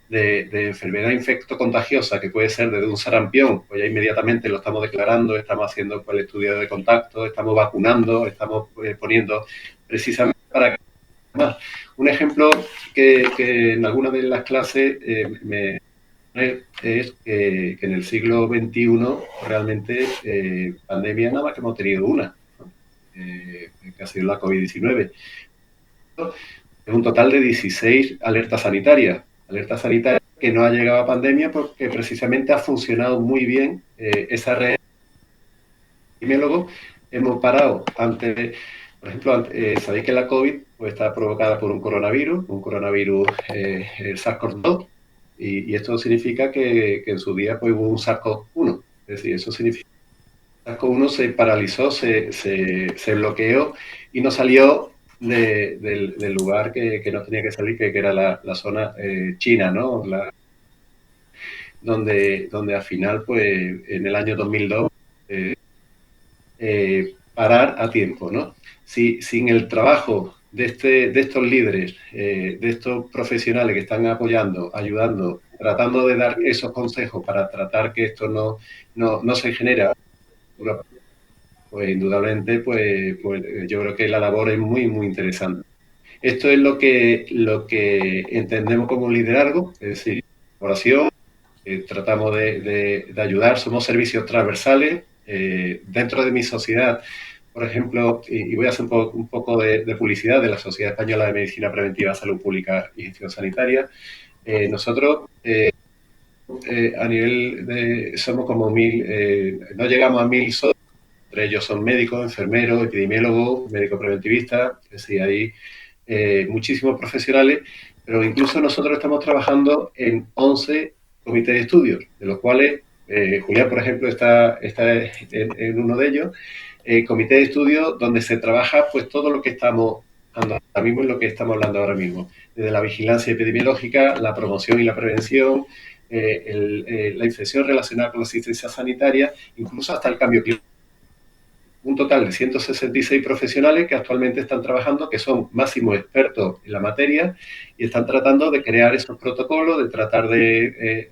de enfermedad infectocontagiosa que puede ser desde un sarampión, pues ya inmediatamente lo estamos declarando, estamos haciendo pues, el estudio de contacto, estamos vacunando, estamos poniendo precisamente para que... Un ejemplo que en algunas de las clases es que en el siglo XXI realmente pandemia nada más que hemos tenido una, ¿no? Que ha sido la COVID-19. Es un total de 16 alertas sanitarias que no ha llegado a pandemia porque precisamente ha funcionado muy bien esa red de epidemiólogos. Hemos parado ante, por ejemplo, sabéis que la COVID pues, está provocada por un coronavirus el SARS-CoV-2, y esto significa que en su día pues, hubo un SARS-CoV-1. Es decir, eso significa que el SARS-CoV-1 se paralizó, se bloqueó y no salió del lugar que no tenía que salir, que era la zona china, ¿no? Donde al final, pues en el año 2002, parar a tiempo, ¿no? Sin el trabajo de estos líderes, de estos profesionales que están apoyando, ayudando, tratando de dar esos consejos para tratar que esto no se genera, pues indudablemente, pues yo creo que la labor es muy, muy interesante. Esto es lo que entendemos como un liderazgo, es decir, colaboración, tratamos de ayudar, somos servicios transversales. Dentro de mi sociedad, por ejemplo, y voy a hacer un poco de publicidad de la Sociedad Española de Medicina Preventiva, Salud Pública y Gestión Sanitaria, nosotros a nivel somos como 1000, no llegamos a 1000 socios, entre ellos son médicos, enfermeros, epidemiólogos, médicos preventivistas, es decir, hay muchísimos profesionales, pero incluso nosotros estamos trabajando en 11 comités de estudios, de los cuales Julián, por ejemplo, está en uno de ellos, comité de estudios donde se trabaja pues todo lo que estamos hablando ahora mismo, en lo que estamos hablando ahora mismo, desde la vigilancia epidemiológica, la promoción y la prevención, la infección relacionada con la asistencia sanitaria, incluso hasta el cambio climático. Un total de 166 profesionales que actualmente están trabajando, que son máximos expertos en la materia y están tratando de crear esos protocolos, de tratar de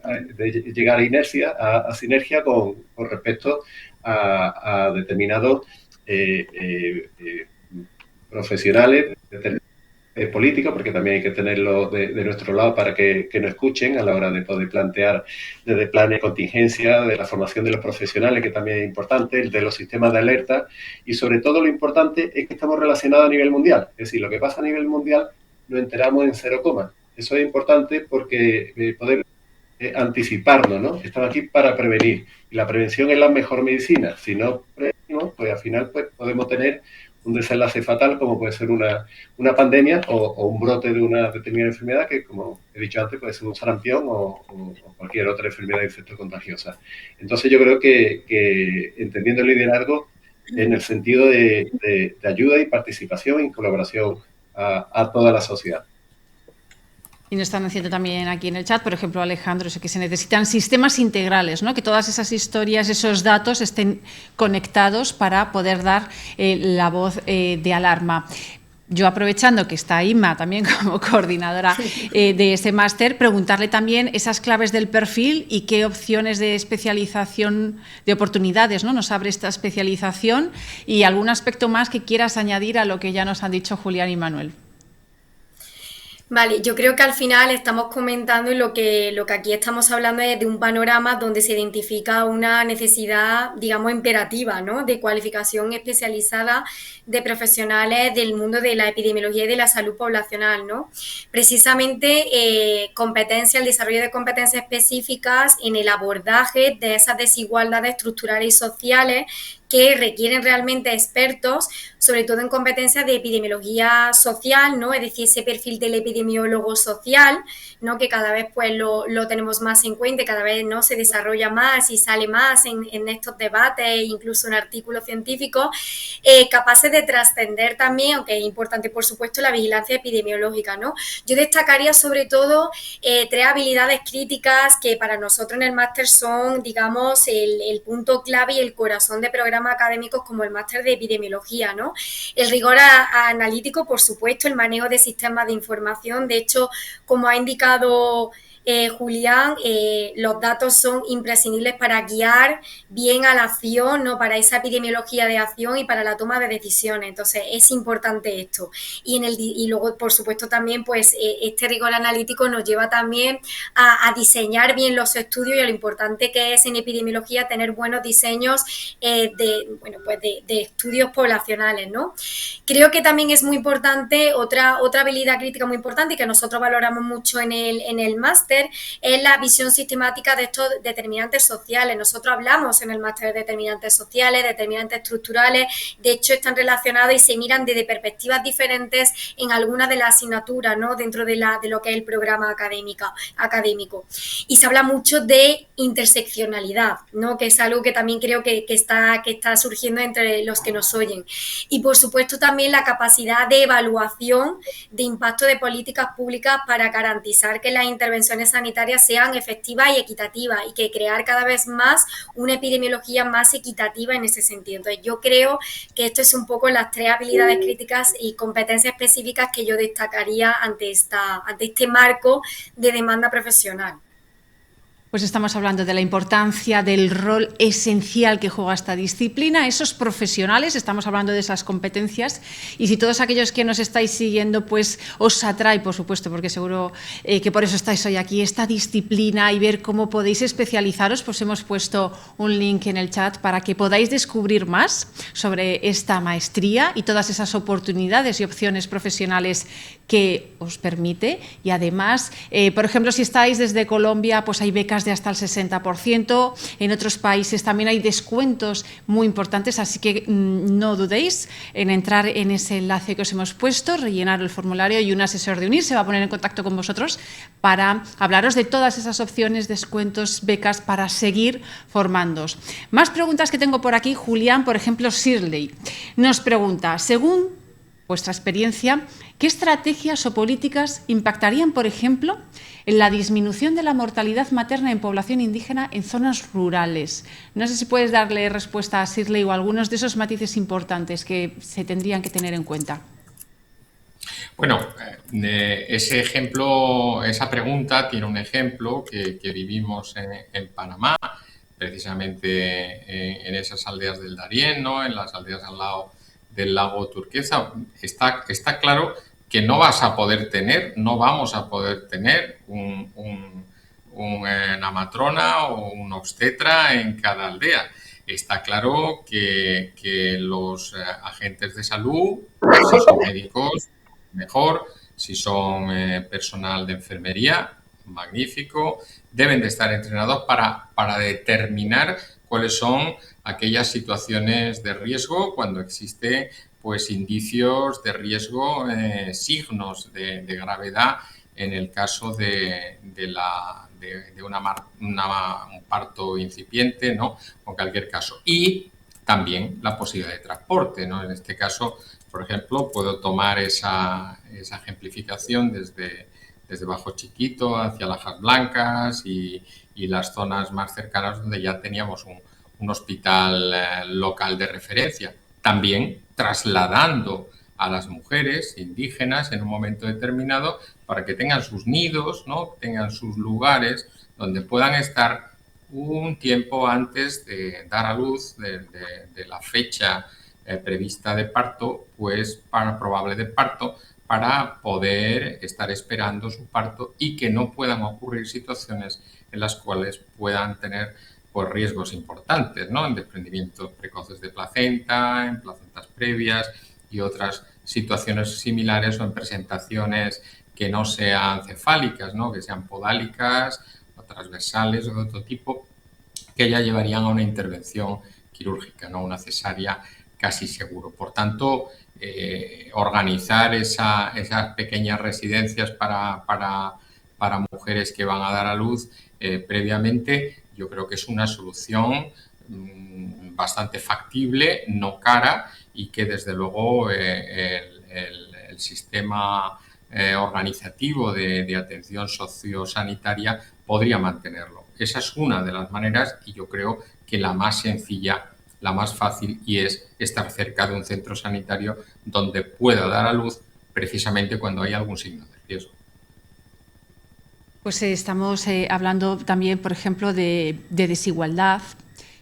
llegar a inercia, a sinergia con respecto a determinados profesionales, políticos, porque también hay que tenerlo de nuestro lado para que nos escuchen a la hora de poder plantear desde planes de contingencia, de la formación de los profesionales, que también es importante, de los sistemas de alerta, y sobre todo lo importante es que estamos relacionados a nivel mundial. Es decir, lo que pasa a nivel mundial lo enteramos en 0, eso es importante porque poder anticiparnos, ¿no? Estamos aquí para prevenir, y la prevención es la mejor medicina. Si no prevenimos, pues al final pues, podemos tener un desenlace fatal como puede ser una pandemia o un brote de una determinada enfermedad que, como he dicho antes, puede ser un sarampión o cualquier otra enfermedad infectocontagiosa. Entonces yo creo que entendiendo el liderazgo en el sentido de ayuda y participación y colaboración a toda la sociedad. Y nos están diciendo también aquí en el chat, por ejemplo, Alejandro, que se necesitan sistemas integrales, ¿no? Que todas esas historias, esos datos estén conectados para poder dar la voz de alarma. Yo, aprovechando que está Inma también como coordinadora de ese máster, preguntarle también esas claves del perfil y qué opciones de especialización, de oportunidades, ¿no? Nos abre esta especialización, y algún aspecto más que quieras añadir a lo que ya nos han dicho Julián y Manuel. Vale, yo creo que al final estamos comentando y lo que aquí estamos hablando es de un panorama donde se identifica una necesidad, digamos, imperativa, ¿no? De cualificación especializada de profesionales del mundo de la epidemiología y de la salud poblacional, ¿no? Precisamente el desarrollo de competencias específicas en el abordaje de esas desigualdades estructurales y sociales que requieren realmente expertos, sobre todo en competencias de epidemiología social, ¿no? Es decir, ese perfil del epidemiólogo social, ¿no? Que cada vez pues lo tenemos más en cuenta, cada vez, ¿no? Se desarrolla más y sale más en estos debates, incluso en artículos científicos, capaces de trascender también, aunque es importante, por supuesto, la vigilancia epidemiológica, ¿no? Yo destacaría sobre todo 3 habilidades críticas que para nosotros en el máster son, digamos, el punto clave y el corazón de programas académicos como el máster de epidemiología, ¿no? El rigor analítico, por supuesto, el manejo de sistemas de información. De hecho, como ha indicado Julián, los datos son imprescindibles para guiar bien a la acción, ¿no? Para esa epidemiología de acción y para la toma de decisiones. Entonces, es importante esto. Y luego, por supuesto, también, pues, este rigor analítico nos lleva también a diseñar bien los estudios y a lo importante que es en epidemiología tener buenos diseños de estudios poblacionales, ¿no? Creo que también es muy importante otra habilidad crítica muy importante y que nosotros valoramos mucho en el máster, máster es la visión sistemática de estos determinantes sociales. Nosotros hablamos en el máster de determinantes sociales, determinantes estructurales, de hecho están relacionados y se miran desde perspectivas diferentes en algunas de las asignaturas, ¿no?, dentro de lo que es el programa académico. Y se habla mucho de interseccionalidad, ¿no?, que es algo que también creo que está surgiendo entre los que nos oyen. Y por supuesto también la capacidad de evaluación de impacto de políticas públicas para garantizar que las intervenciones sanitarias sean efectivas y equitativas y que crear cada vez más una epidemiología más equitativa en ese sentido. Entonces yo creo que esto es un poco las 3 habilidades críticas y competencias específicas que yo destacaría ante este marco de demanda profesional. Pues estamos hablando de la importancia del rol esencial que juega esta disciplina, esos profesionales, estamos hablando de esas competencias, y si todos aquellos que nos estáis siguiendo pues os atrae, por supuesto, porque seguro que por eso estáis hoy aquí, esta disciplina y ver cómo podéis especializaros, pues hemos puesto un link en el chat para que podáis descubrir más sobre esta maestría y todas esas oportunidades y opciones profesionales que os permite. Y además, por ejemplo, si estáis desde Colombia, pues hay becas de hasta el 60%, en otros países también hay descuentos muy importantes, así que no dudéis en entrar en ese enlace que os hemos puesto, rellenar el formulario y un asesor de UNIR se va a poner en contacto con vosotros para hablaros de todas esas opciones, descuentos, becas para seguir formándoos. Más preguntas que tengo por aquí. Julián, por ejemplo, Shirley, nos pregunta, según vuestra experiencia, ¿qué estrategias o políticas impactarían, por ejemplo, en la disminución de la mortalidad materna en población indígena en zonas rurales? No sé si puedes darle respuesta a Shirley o algunos de esos matices importantes que se tendrían que tener en cuenta. Bueno, ese ejemplo, esa pregunta tiene un ejemplo que vivimos en Panamá, precisamente en esas aldeas del Darién, ¿no?, en las aldeas al lado del lago Turquesa. Está claro que no vamos a poder tener una matrona o un obstetra en cada aldea. Está claro que los agentes de salud, si son médicos, mejor, si son personal de enfermería, magnífico, deben de estar entrenados para determinar cuáles son aquellas situaciones de riesgo cuando existe pues indicios de riesgo, signos de gravedad en el caso de un parto incipiente, ¿no?, o en cualquier caso. Y también la posibilidad de transporte, ¿no? En este caso, por ejemplo, puedo tomar esa ejemplificación desde Bajo Chiquito hacia Lajas Blancas y las zonas más cercanas donde ya teníamos un hospital local de referencia. También trasladando a las mujeres indígenas en un momento determinado para que tengan sus nidos, ¿no?, tengan sus lugares donde puedan estar un tiempo antes de dar a luz de la fecha prevista de parto, pues probable de parto, para poder estar esperando su parto y que no puedan ocurrir situaciones en las cuales puedan tener pues riesgos importantes, ¿no?, en desprendimientos precoces de placenta, en placentas previas y otras situaciones similares, o en presentaciones que no sean cefálicas, ¿no?, que sean podálicas o transversales o de otro tipo, que ya llevarían a una intervención quirúrgica, ¿no?, una cesárea casi seguro. Por tanto, organizar esas pequeñas residencias para mujeres que van a dar a luz previamente, yo creo que es una solución bastante factible, no cara, y que desde luego el sistema organizativo de atención sociosanitaria podría mantenerlo. Esa es una de las maneras, y yo creo que la más sencilla, la más fácil, y es estar cerca de un centro sanitario donde pueda dar a luz precisamente cuando hay algún signo de riesgo. Pues estamos hablando también, por ejemplo, de desigualdad,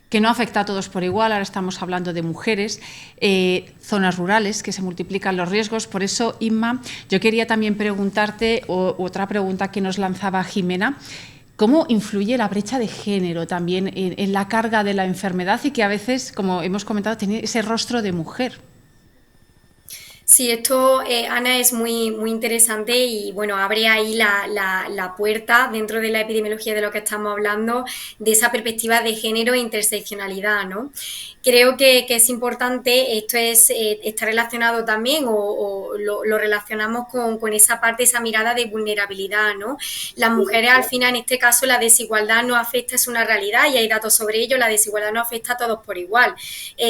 que no afecta a todos por igual. Ahora estamos hablando de mujeres, zonas rurales, que se multiplican los riesgos. Por eso, Inma, yo quería también preguntarte, otra pregunta que nos lanzaba Jimena, ¿cómo influye la brecha de género también en la carga de la enfermedad y que a veces, como hemos comentado, tiene ese rostro de mujer? Sí, esto, Ana, es muy, muy interesante y bueno, abre ahí la puerta dentro de la epidemiología de lo que estamos hablando, de esa perspectiva de género e interseccionalidad, ¿no? Creo que es importante, esto es, está relacionado también o lo relacionamos con esa parte, esa mirada de vulnerabilidad, ¿no? Las mujeres al final, en este caso, la desigualdad no afecta, es una realidad y hay datos sobre ello, la desigualdad no afecta a todos por igual.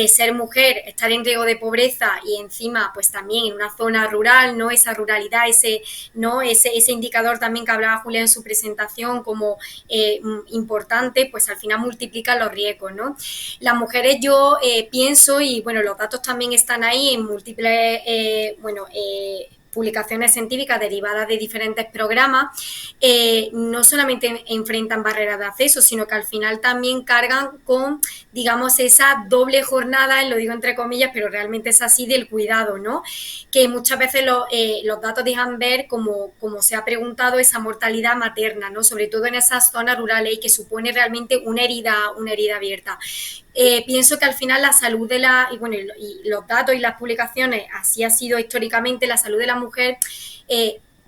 Ser mujer, estar en riesgo de pobreza y encima pues también en una zona rural, ¿no? Esa ruralidad, ¿no? ese indicador también que hablaba Julia en su presentación como importante, pues al final multiplica los riesgos, ¿no? Las mujeres yo pienso, y bueno, los datos también están ahí en múltiples, publicaciones científicas derivadas de diferentes programas, no solamente enfrentan barreras de acceso, sino que al final también cargan con, digamos, esa doble jornada, lo digo entre comillas, pero realmente es así, del cuidado, ¿no? Que muchas veces los datos dejan ver, como se ha preguntado, esa mortalidad materna, ¿no? Sobre todo en esas zonas rurales y que supone realmente una herida abierta. Pienso que al final la salud de y los datos y las publicaciones, así ha sido históricamente, la salud de la mujer,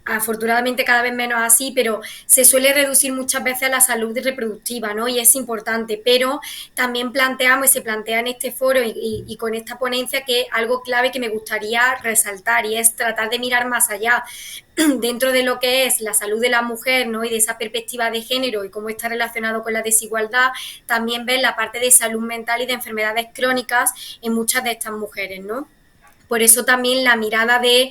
afortunadamente cada vez menos así, pero se suele reducir muchas veces a la salud reproductiva, ¿no? Y es importante, pero también planteamos y se plantea en este foro y con esta ponencia que algo clave que me gustaría resaltar y es tratar de mirar más allá dentro de lo que es la salud de la mujer, ¿no? Y de esa perspectiva de género y cómo está relacionado con la desigualdad, también ver la parte de salud mental y de enfermedades crónicas en muchas de estas mujeres, ¿no? Por eso también la mirada de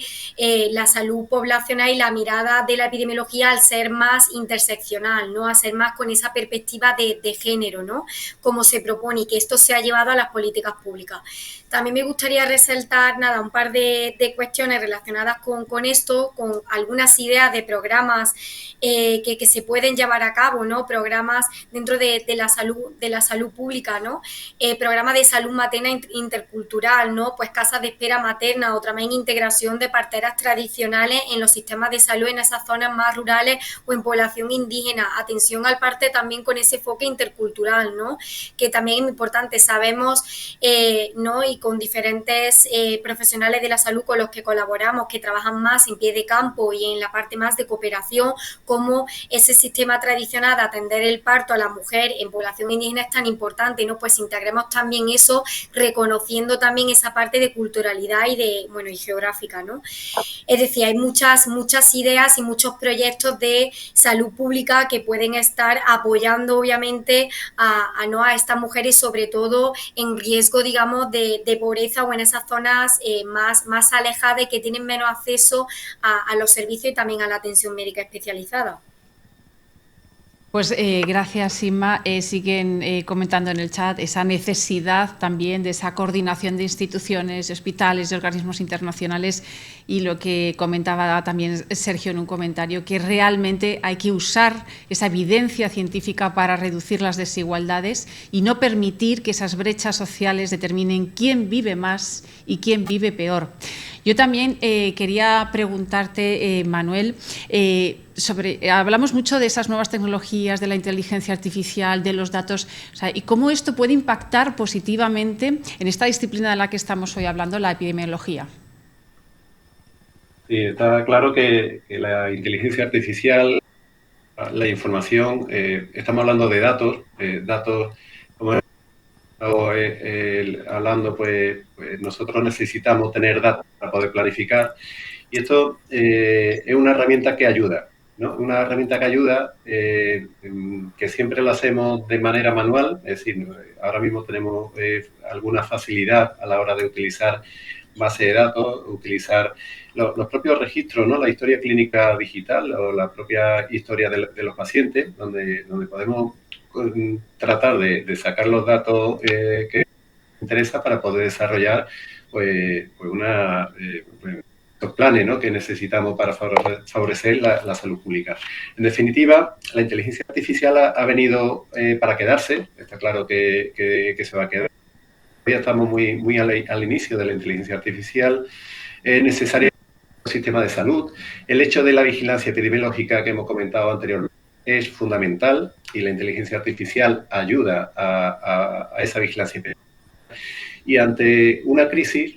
la salud poblacional y la mirada de la epidemiología al ser más interseccional, ¿no? A ser más con esa perspectiva de género, ¿no? Como se propone y que esto se ha llevado a las políticas públicas. También me gustaría resaltar, un par de cuestiones relacionadas con esto, con algunas ideas de programas que se pueden llevar a cabo, ¿no? Programas dentro de la salud pública, ¿no? Programas de salud materna intercultural, ¿no? Pues casas de espera materna o también integración de parteras tradicionales en los sistemas de salud en esas zonas más rurales o en población indígena. Atención al parte también con ese enfoque intercultural, ¿no? Que también es importante. Sabemos, ¿no? Y con diferentes profesionales de la salud con los que colaboramos, que trabajan más en pie de campo y en la parte más de cooperación, como ese sistema tradicional de atender el parto a la mujer en población indígena es tan importante, ¿no? Pues integremos también eso, reconociendo también esa parte de culturalidad y geográfica, ¿no? Es decir, hay muchas ideas y muchos proyectos de salud pública que pueden estar apoyando, obviamente, a estas mujeres, sobre todo en riesgo, digamos, de pobreza o en esas zonas más alejadas y que tienen menos acceso a los servicios y también a la atención médica especializada. Pues gracias, Inma. Siguen comentando en el chat esa necesidad también de esa coordinación de instituciones, de hospitales, de organismos internacionales y lo que comentaba también Sergio en un comentario, que realmente hay que usar esa evidencia científica para reducir las desigualdades y no permitir que esas brechas sociales determinen quién vive más y quién vive peor. Yo también quería preguntarte, Manuel, hablamos mucho de esas nuevas tecnologías, de la inteligencia artificial, de los datos, y cómo esto puede impactar positivamente en esta disciplina de la que estamos hoy hablando, la epidemiología. Sí, está claro que la inteligencia artificial, la información, estamos hablando de datos, como hablando, pues nosotros necesitamos tener datos para poder planificar y esto es una herramienta que ayuda, ¿no? Una herramienta que ayuda, que siempre lo hacemos de manera manual, es decir, ahora mismo tenemos alguna facilidad a la hora de utilizar base de datos, utilizar los propios registros, ¿no? La historia clínica digital o la propia historia de los pacientes, donde podemos tratar de sacar los datos que interesa para poder desarrollar los planes, ¿no? Que necesitamos para favorecer la salud pública. En definitiva, la inteligencia artificial ha venido para quedarse. Está claro que se va a quedar. Todavía estamos muy al inicio de la inteligencia artificial. Es necesario un sistema de salud. El hecho de la vigilancia epidemiológica que hemos comentado anteriormente es fundamental y la inteligencia artificial ayuda a esa vigilancia epidemiológica. Y ante una crisis,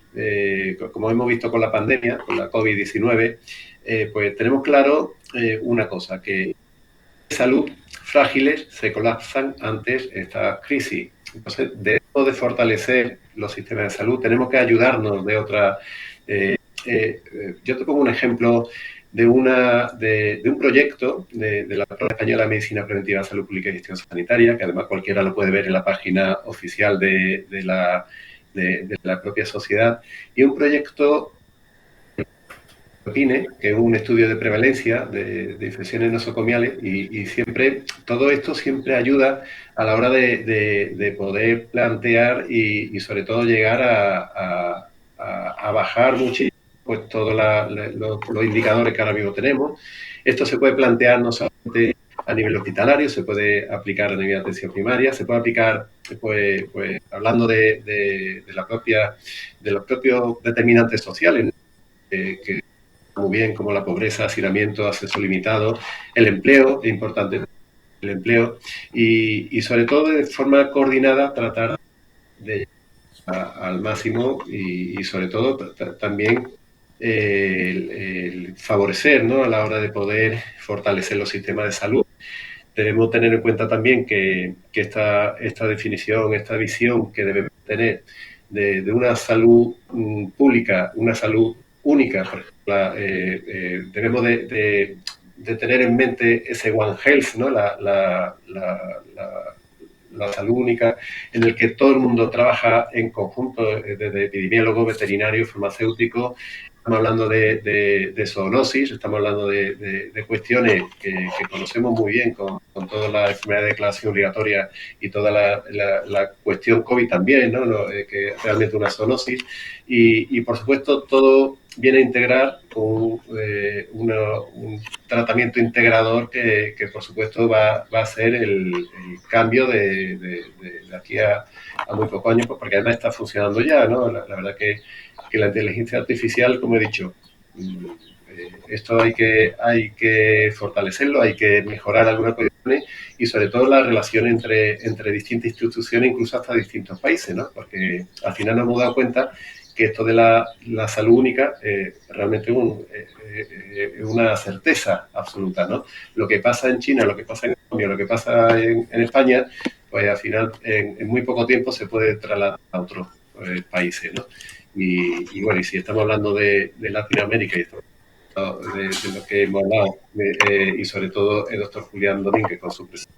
como hemos visto con la pandemia, con la COVID-19, pues tenemos claro una cosa, que salud frágiles se colapsan ante esta crisis. Entonces, debemos de fortalecer los sistemas de salud, tenemos que ayudarnos de otra. Yo te pongo un ejemplo de un proyecto de la Escuela Española de Medicina Preventiva de Salud Pública y Gestión Sanitaria, que además cualquiera lo puede ver en la página oficial de la propia sociedad, y un proyecto PINE, que es un estudio de prevalencia de infecciones nosocomiales, y siempre, todo esto siempre ayuda a la hora de poder plantear y sobre todo llegar a bajar muchísimo pues todos los indicadores que ahora mismo tenemos. Esto se puede plantear no solamente a nivel hospitalario, se puede aplicar a nivel de atención primaria, se puede aplicar, pues hablando de los propios determinantes sociales, que muy bien, como la pobreza, hacinamiento, acceso limitado, el empleo, es importante el empleo, y sobre todo de forma coordinada tratar de llegar al máximo y sobre todo también el favorecer, ¿no?, a la hora de poder fortalecer los sistemas de salud. Debemos tener en cuenta también que esta definición, esta visión que debemos tener de una salud pública, una salud única, por ejemplo, debemos de tener en mente ese One Health, ¿no?, la salud única, en el que todo el mundo trabaja en conjunto, desde epidemiólogos, veterinarios, farmacéuticos. Estamos hablando de zoonosis, estamos hablando de cuestiones que conocemos muy bien con todas las enfermedades de declaración obligatoria y toda la cuestión COVID también, ¿no? Que es realmente una zoonosis. Y por supuesto, todo viene a integrar un tratamiento integrador que por supuesto va a ser el cambio de aquí a muy pocos años, porque además está funcionando ya, ¿no? La verdad que la inteligencia artificial, como he dicho, esto hay que fortalecerlo, hay que mejorar algunas cuestiones y sobre todo la relación entre distintas instituciones, incluso hasta distintos países, ¿no? Porque al final nos hemos dado cuenta que esto de la salud única realmente es una certeza absoluta, ¿no? Lo que pasa en China, lo que pasa en Colombia, lo que pasa en España, pues al final en muy poco tiempo se puede trasladar a otros países, ¿no? Y bueno, y si estamos hablando de Latinoamérica y de lo que hemos hablado, y sobre todo el doctor Julián Domínguez con su presencia,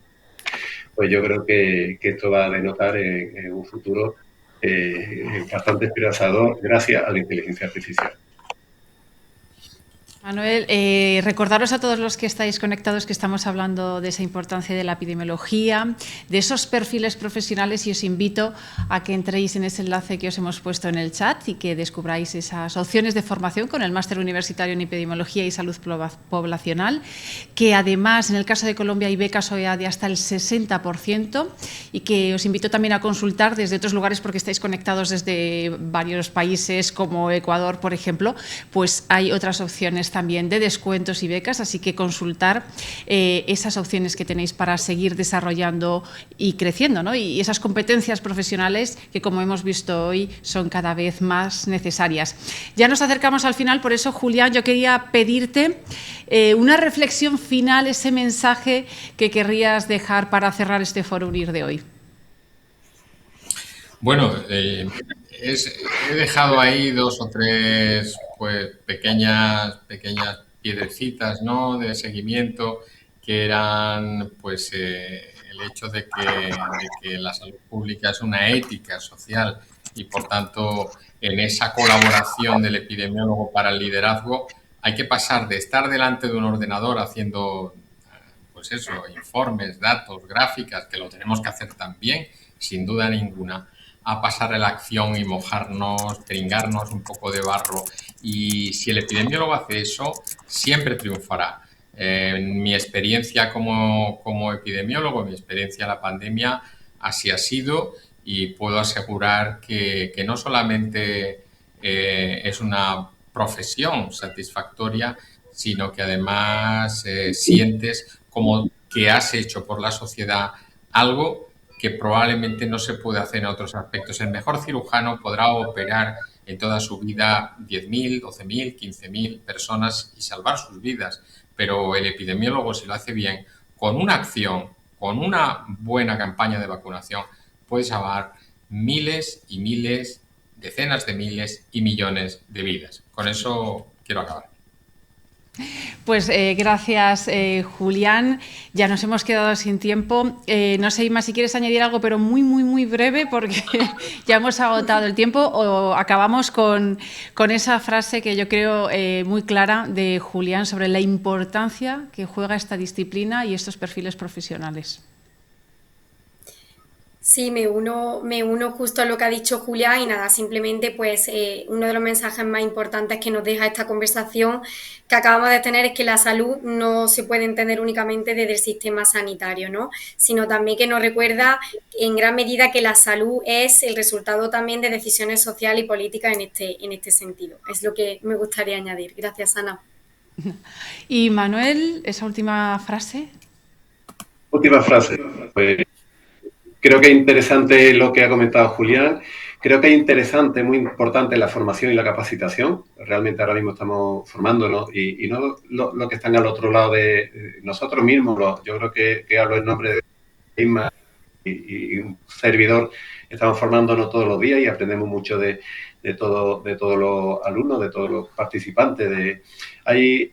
pues yo creo que esto va a denotar en un futuro bastante esperanzador gracias a la inteligencia artificial. Manuel, recordaros a todos los que estáis conectados que estamos hablando de esa importancia de la epidemiología, de esos perfiles profesionales, y os invito a que entréis en ese enlace que os hemos puesto en el chat y que descubráis esas opciones de formación con el máster universitario en epidemiología y salud poblacional, que además en el caso de Colombia hay becas OEA de hasta el 60%, y que os invito también a consultar desde otros lugares porque estáis conectados desde varios países como Ecuador, por ejemplo, pues hay otras opciones también de descuentos y becas, así que consultar esas opciones que tenéis para seguir desarrollando y creciendo, ¿no? Y esas competencias profesionales que, como hemos visto hoy, son cada vez más necesarias. Ya nos acercamos al final, por eso, Julián, yo quería pedirte una reflexión final, ese mensaje que querrías dejar para cerrar este Foro Unir de hoy. Bueno, he dejado ahí 2 o 3 pues, pequeñas piedrecitas, ¿no?, de seguimiento, que eran pues el hecho de que la salud pública es una ética social y por tanto en esa colaboración del epidemiólogo para el liderazgo hay que pasar de estar delante de un ordenador haciendo pues eso, informes, datos, gráficas, que lo tenemos que hacer también, sin duda ninguna, a pasar a la acción y mojarnos, tringarnos un poco de barro. Y si el epidemiólogo hace eso, siempre triunfará. En mi experiencia como epidemiólogo, mi experiencia en la pandemia, así ha sido, y puedo asegurar que no solamente es una profesión satisfactoria, sino que además sientes como que has hecho por la sociedad algo que probablemente no se puede hacer en otros aspectos. El mejor cirujano podrá operar en toda su vida 10.000, 12.000, 15.000 personas y salvar sus vidas, pero el epidemiólogo, si lo hace bien, con una acción, con una buena campaña de vacunación, puede salvar miles y miles, decenas de miles y millones de vidas. Con eso quiero acabar. Pues gracias, Julián. Ya nos hemos quedado sin tiempo. No sé, Inma, si quieres añadir algo, pero muy breve, porque ya hemos agotado el tiempo, o acabamos con esa frase que yo creo muy clara de Julián sobre la importancia que juega esta disciplina y estos perfiles profesionales. Sí, me uno justo a lo que ha dicho Julián y nada, simplemente pues uno de los mensajes más importantes que nos deja esta conversación que acabamos de tener es que la salud no se puede entender únicamente desde el sistema sanitario, ¿no? Sino también que nos recuerda en gran medida que la salud es el resultado también de decisiones sociales y políticas en este sentido. Es lo que me gustaría añadir. Gracias, Ana. Y Manuel, esa última frase. Última frase. Pues creo que es interesante lo que ha comentado Julián. Creo que es interesante, muy importante la formación y la capacitación. Realmente ahora mismo estamos formándonos y no lo que están al otro lado de nosotros mismos. Yo creo que hablo en nombre de Inma y un servidor. Estamos formándonos todos los días y aprendemos mucho de todos los alumnos, de todos los participantes. Hay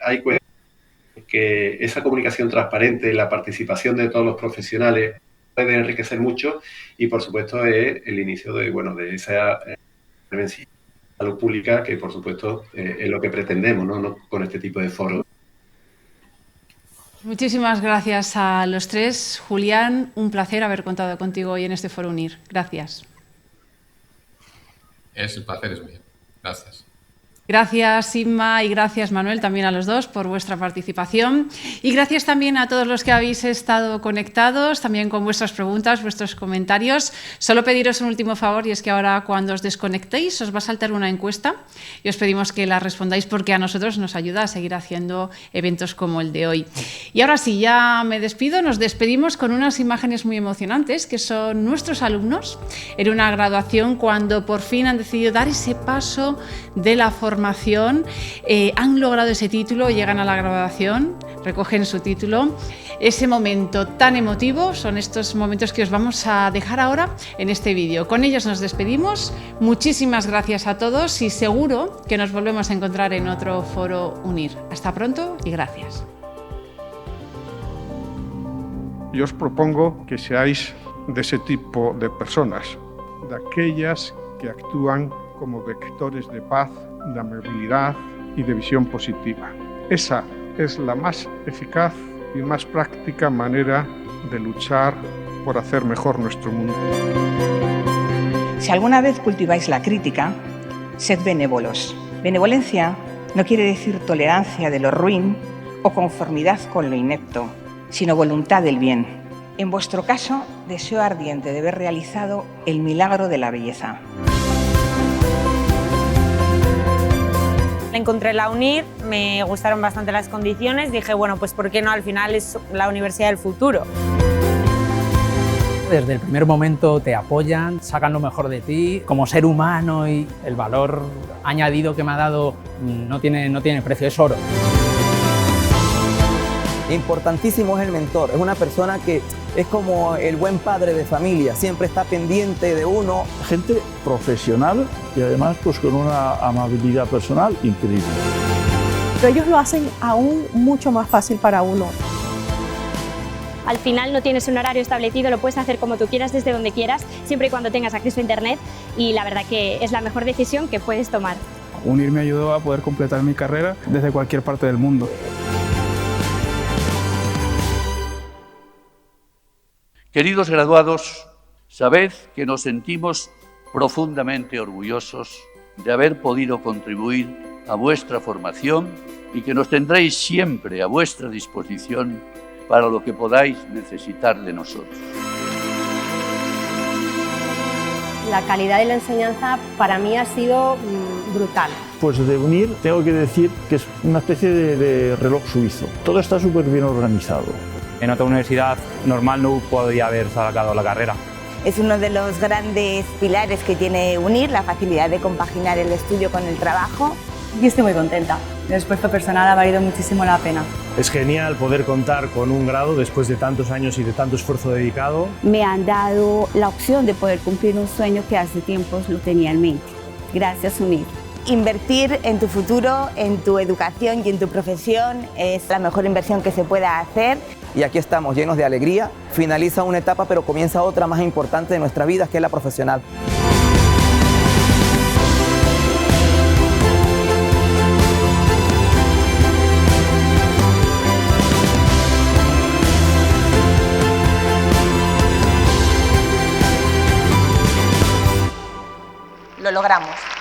que esa comunicación transparente, la participación de todos los profesionales puede enriquecer mucho y, por supuesto, es el inicio de esa prevención de salud pública que, por supuesto, es lo que pretendemos, ¿no? Con este tipo de foros. Muchísimas gracias a los tres. Julián, un placer haber contado contigo hoy en este Foro Unir. Gracias. El placer es mío. Gracias. Gracias, Inma, y gracias, Manuel, también a los dos por vuestra participación. Y gracias también a todos los que habéis estado conectados, también con vuestras preguntas, vuestros comentarios. Solo pediros un último favor, y es que ahora cuando os desconectéis os va a saltar una encuesta y os pedimos que la respondáis porque a nosotros nos ayuda a seguir haciendo eventos como el de hoy. Y ahora sí, ya me despido. Nos despedimos con unas imágenes muy emocionantes que son nuestros alumnos en una graduación cuando por fin han decidido dar ese paso de la formación. Han logrado ese título, llegan a la graduación, recogen su título. Ese momento tan emotivo son estos momentos que os vamos a dejar ahora en este vídeo. Con ellos nos despedimos. Muchísimas gracias a todos y seguro que nos volvemos a encontrar en otro Foro Unir. Hasta pronto y gracias. Yo os propongo que seáis de ese tipo de personas, de aquellas que actúan como vectores de paz, de amabilidad y de visión positiva. Esa es la más eficaz y más práctica manera de luchar por hacer mejor nuestro mundo. Si alguna vez cultiváis la crítica, sed benévolos. Benevolencia no quiere decir tolerancia de lo ruin o conformidad con lo inepto, sino voluntad del bien. En vuestro caso, deseo ardiente de ver realizado el milagro de la belleza. Encontré la UNIR, me gustaron bastante las condiciones, dije, bueno, pues ¿por qué no? Al final es la universidad del futuro. Desde el primer momento te apoyan, sacan lo mejor de ti como ser humano y el valor añadido que me ha dado no tiene precio, es oro. Importantísimo es el mentor, es una persona que es como el buen padre de familia, siempre está pendiente de uno. Gente profesional y además pues con una amabilidad personal increíble. Pero ellos lo hacen aún mucho más fácil para uno. Al final no tienes un horario establecido, lo puedes hacer como tú quieras, desde donde quieras, siempre y cuando tengas acceso a internet y la verdad que es la mejor decisión que puedes tomar. UNIR me ayudó a poder completar mi carrera desde cualquier parte del mundo. Queridos graduados, sabed que nos sentimos profundamente orgullosos de haber podido contribuir a vuestra formación y que nos tendréis siempre a vuestra disposición para lo que podáis necesitar de nosotros. La calidad de la enseñanza para mí ha sido brutal. Pues de UNIR tengo que decir que es una especie de reloj suizo. Todo está súper bien organizado. En otra universidad normal no podría haber sacado la carrera. Es uno de los grandes pilares que tiene UNIR, la facilidad de compaginar el estudio con el trabajo. Y estoy muy contenta. El esfuerzo personal ha valido muchísimo la pena. Es genial poder contar con un grado después de tantos años y de tanto esfuerzo dedicado. Me han dado la opción de poder cumplir un sueño que hace tiempos lo tenía en mente. Gracias, UNIR. Invertir en tu futuro, en tu educación y en tu profesión es la mejor inversión que se pueda hacer. Y aquí estamos llenos de alegría. Finaliza una etapa, pero comienza otra más importante de nuestra vida, que es la profesional. Lo logramos.